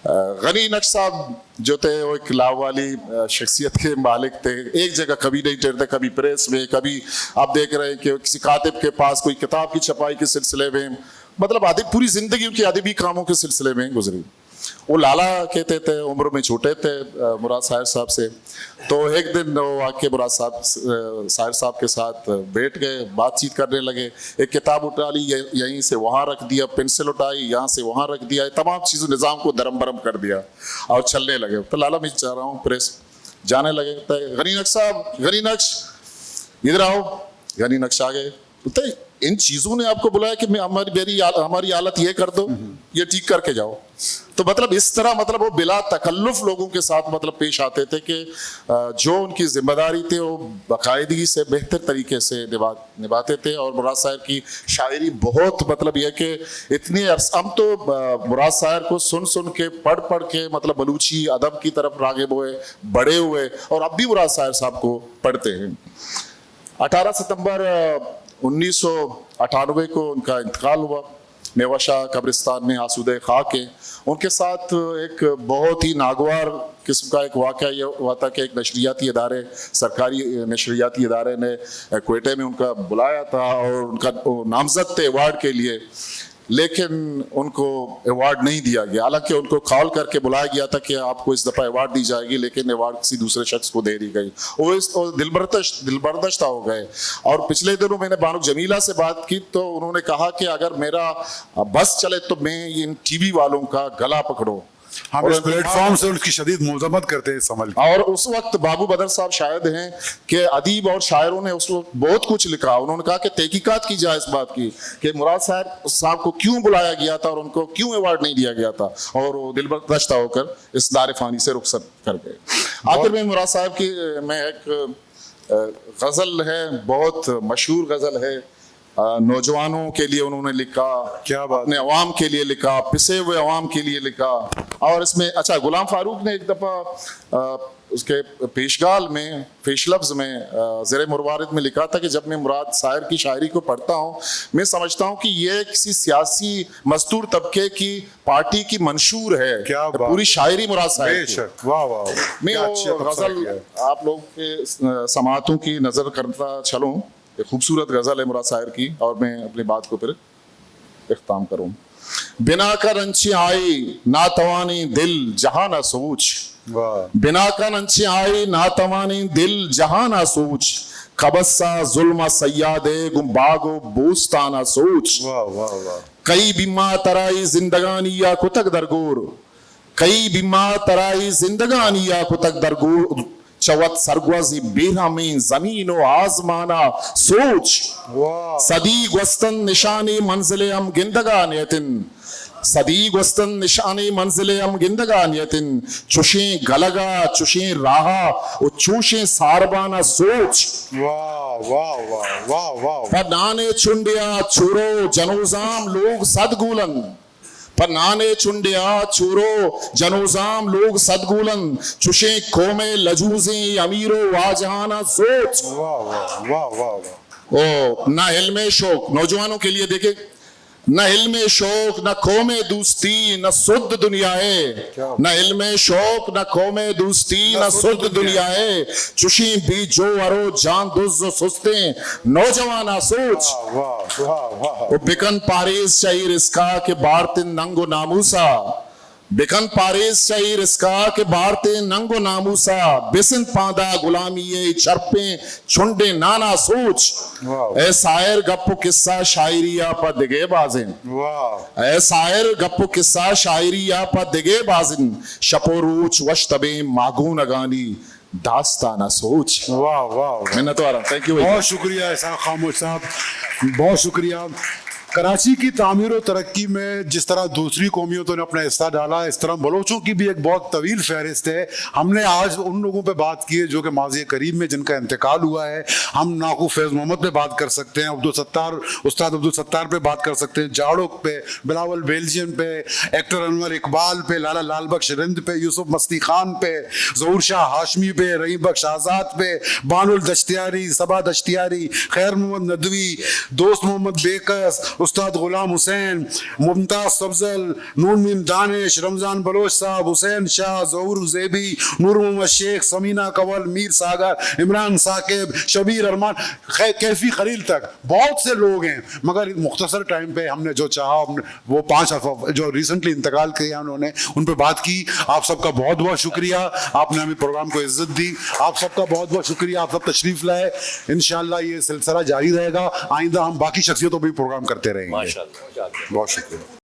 गनी नक्श साहब जो थे वो एक लाभ वाली शख्सियत के मालिक थे, एक जगह कभी नहीं ठहरते, कभी प्रेस में, कभी आप देख रहे हैं कि किसी कातिब के पास कोई किताब की छपाई के सिलसिले में, मतलब आदि पूरी जिंदगी उनकी अदबी कामों के सिलसिले में गुजरी। वो लाला कहते थे, उम्र में छोटे थे मुराद साहिर साहब से। तो एक दिन वो आके मुराद साहिर साहब के साथ बैठ गए, बातचीत करने लगे। एक किताब उठा ली, यहीं से वहाँ रख दिया, पेंसिल उठाई यहाँ से वहाँ रख दिया, तमाम चीज़ों निज़ाम को दरम बरम कर दिया और चलने लगे। तो लाला मैं चाह रहा हूँ प्रेस, जाने लगे। तो गनी नक्श साहब, गनी नक्श इधर आओ। गनी नक्श आ गए। तो इन चीजों ने आपको बुलाया कि मैं हमारी हालत ये कर दो, ये ठीक करके जाओ। तो मतलब इस तरह मतलब वो बिला तकल्लुफ लोगों के साथ मतलब पेश आते थे कि जो उनकी जिम्मेदारी थी वो बाकायदगी से बेहतर तरीके से निभाते थे। और मुराद साहब की शायरी बहुत मतलब यह कि इतनी हम तो मुराद साहब को सुन सुन के पढ़ के मतलब बलूची अदब की तरफ रागिब हुए, बड़े हुए, और अब भी मुराद साहब को पढ़ते हैं। 18 सितंबर 1998 को उनका इंतकाल हुआ नेवाशा कब्रिस्तान में आसूदे खाक है। उनके साथ एक बहुत ही नागवार किस्म का एक वाक़या ये हुआ था कि एक नशरियाती इदारे, सरकारी नशरियाती इदारे ने क्वेटे में उनका बुलाया था और उनका नामजद थे अवार्ड के लिए, लेकिन उनको अवार्ड नहीं दिया गया। हालांकि उनको कॉल करके बुलाया गया था कि आपको इस दफ़ा अवार्ड दी जाएगी, लेकिन अवार्ड किसी दूसरे शख्स को दे दी गई। वो दिलबर्दश्त हो गए। और पिछले दिनों मैंने बानो जमीला से बात की तो उन्होंने कहा कि अगर मेरा बस चले तो मैं इन टीवी वालों का गला पकड़ो। हम इस प्लेटफॉर्म से उनकी शदीद मुज़म्मत करते हैं समझ। और उस वक्त बाबू बदर साहब शायद हैं कि अदीब और शायरों ने उस वक्त बहुत कुछ लिखा। उन्होंने कहा कि तहकीकात की जाए इस बात की कि मुराद साहब को क्यों बुलाया गया था और उनको क्यों अवार्ड नहीं दिया गया था, और वो दिलबर्दश्त होकर इस दार फानी से रुखसत कर गए। आखिर में मुराद साहब की मैं एक गज़ल है, बहुत मशहूर गज़ल है, नौजवानों के लिए उन्होंने लिखा, क्या बात, अपने अवाम के लिए लिखा, पिसे हुए अवाम के लिए लिखा। और इसमें अच्छा गुलाम फारूक ने एक दफ़ा उसके पेशगाल में पेशलफ्ज में ज़ेरे मुरवारिद में लिखा था कि जब मैं मुराद साहिर की शायरी को पढ़ता हूँ मैं समझता हूँ कि ये किसी सियासी मजदूर तबके की पार्टी की मंशूर है। क्या बात, पूरी शायरी मुराद साहिर की। वाह वाह। मैं वो गज़ल आप लोग के समातों की नज़र करता चलूँ। एक खूबसूरत गज़ल है मुराद साहिर की, और मैं अपनी बात को फिर इख्ताम करूँ। बिना कर अंची आई ना तवानी दिल जहां ना सोच, बिना कर अंची आई ना तवानी दिल जहां ना सोच, खबस्सा जुल्म सयादे गुम्बागो बोस्ताना सोच। वाह वाह वाह। कई बिम्मा तराई जिंदगानी या कुतक दरगोर, कई बिम्मा तराई जिंदगानी या कुतक दरगोर, चवत सरगवज़ी बेरा में जमीन और आजमाना सोच। सदी गस्तन निशानी मंजिले हम गिंदगा नियतिन, सदी गस्तन निशानी मंजिले हम गिंदगा नियतिन, चुशे गलगा चुशे राहा और चूशे सारबाना सोच। वाह वाह वाह वाह वाह। पनाने चुंडिया चुरो जनोजाम लोग सदगुलन, पन्नाने चुंडिया चूरो जनोजाम लोग सदगुलन, चुशे कोमे लजूजे अमीरो वाजहाना सोच। वाह वाह वाह वाह। ओ ना इल्मे शौक, नौजवानों के लिए देखे, न इल्मे शौक न कौमे दोस्ती न सुद्ध दुनियाए, न इल्मे शौक न कौमे दोस्ती न सुद्ध दुनियाए, चुशी भी जो अरो जान दुज़ सुस्ते नौजवाना सोच। वाह वाह वाह। वो बिकन पारेस चाहिए इसका के बारते नंगो नामूसा, बिकन पारेस चाहिए इसका के बारते नंगो नामूसा, बिसन पादा गुलामी ये चरपे छुंडे नाना सोच। ए शायर गप्पो किस्सा शायरिया पर दिगे बाजिन, वाह। ए शायर गप्पो किस्सा शायरिया पर दिगे बाजिन, शपोरूच वशतबे मागू नगानी दास्ताना सोच। वाह वाह। मैं तो आ रहा हूं। Thank you. बहुत शुक्रिया इसाक खामोश साहब, बहुत शुक्रिया। कराची की तामीर और तरक्की में जिस तरह दूसरी कौमियतों ने अपना हिस्सा डाला, इस तरह बलोचों की भी एक बहुत तवील फहरिस्त है। हमने आज उन लोगों पे बात की है जो कि माजी करीब में जिनका इंतकाल हुआ है। हम नाकू फैज़ मोहम्मद पे बात कर सकते हैं, उस्ताद अब्दुल सत्तार पे बात कर सकते हैं, जाड़ोक पे, बिलावल बेल्जियम पे, एक्टर अनवर इकबाल पे, लाला लाल बख्श रिंद पे, यूसुफ मस्ती खान पे, ज़हूर शाह हाशमी पे, रहीम बख्श आज़ाद पे, बानुल दश्तियारी, सबा दश्तियारी, खैर मोहम्मद नदवी, दोस्त मोहम्मद बेकस, उस्ताद गुलाम हुसैन, मुमताज सब्जल, नूर मीम दानिश, रमजान बलोच साहब, हुसैन शाह, ज़हूर ज़ेबी, नूर मोहम्मद शेख, समीना कंवल, मीर सागर, इमरान साकिब, शबीर अरमान, कैफी खलील तक बहुत से लोग हैं। मगर मुख्तसर टाइम पे हमने जो चाहा, वो 5 जो रिसेंटली इंतकाल किया उन्होंने, उन पर बात की। आप सबका बहुत बहुत शुक्रिया, आपने हमें प्रोग्राम को इज्जत दी। आप सबका बहुत बहुत शुक्रिया, आप सब तशरीफ लाए। इंशाल्लाह ये सिलसिला जारी रहेगा, आइंदा हम बाकी शख्सियतों पर भी प्रोग्राम करते रहेंगे। माशाल्लाह। बहुत शुक्रिया।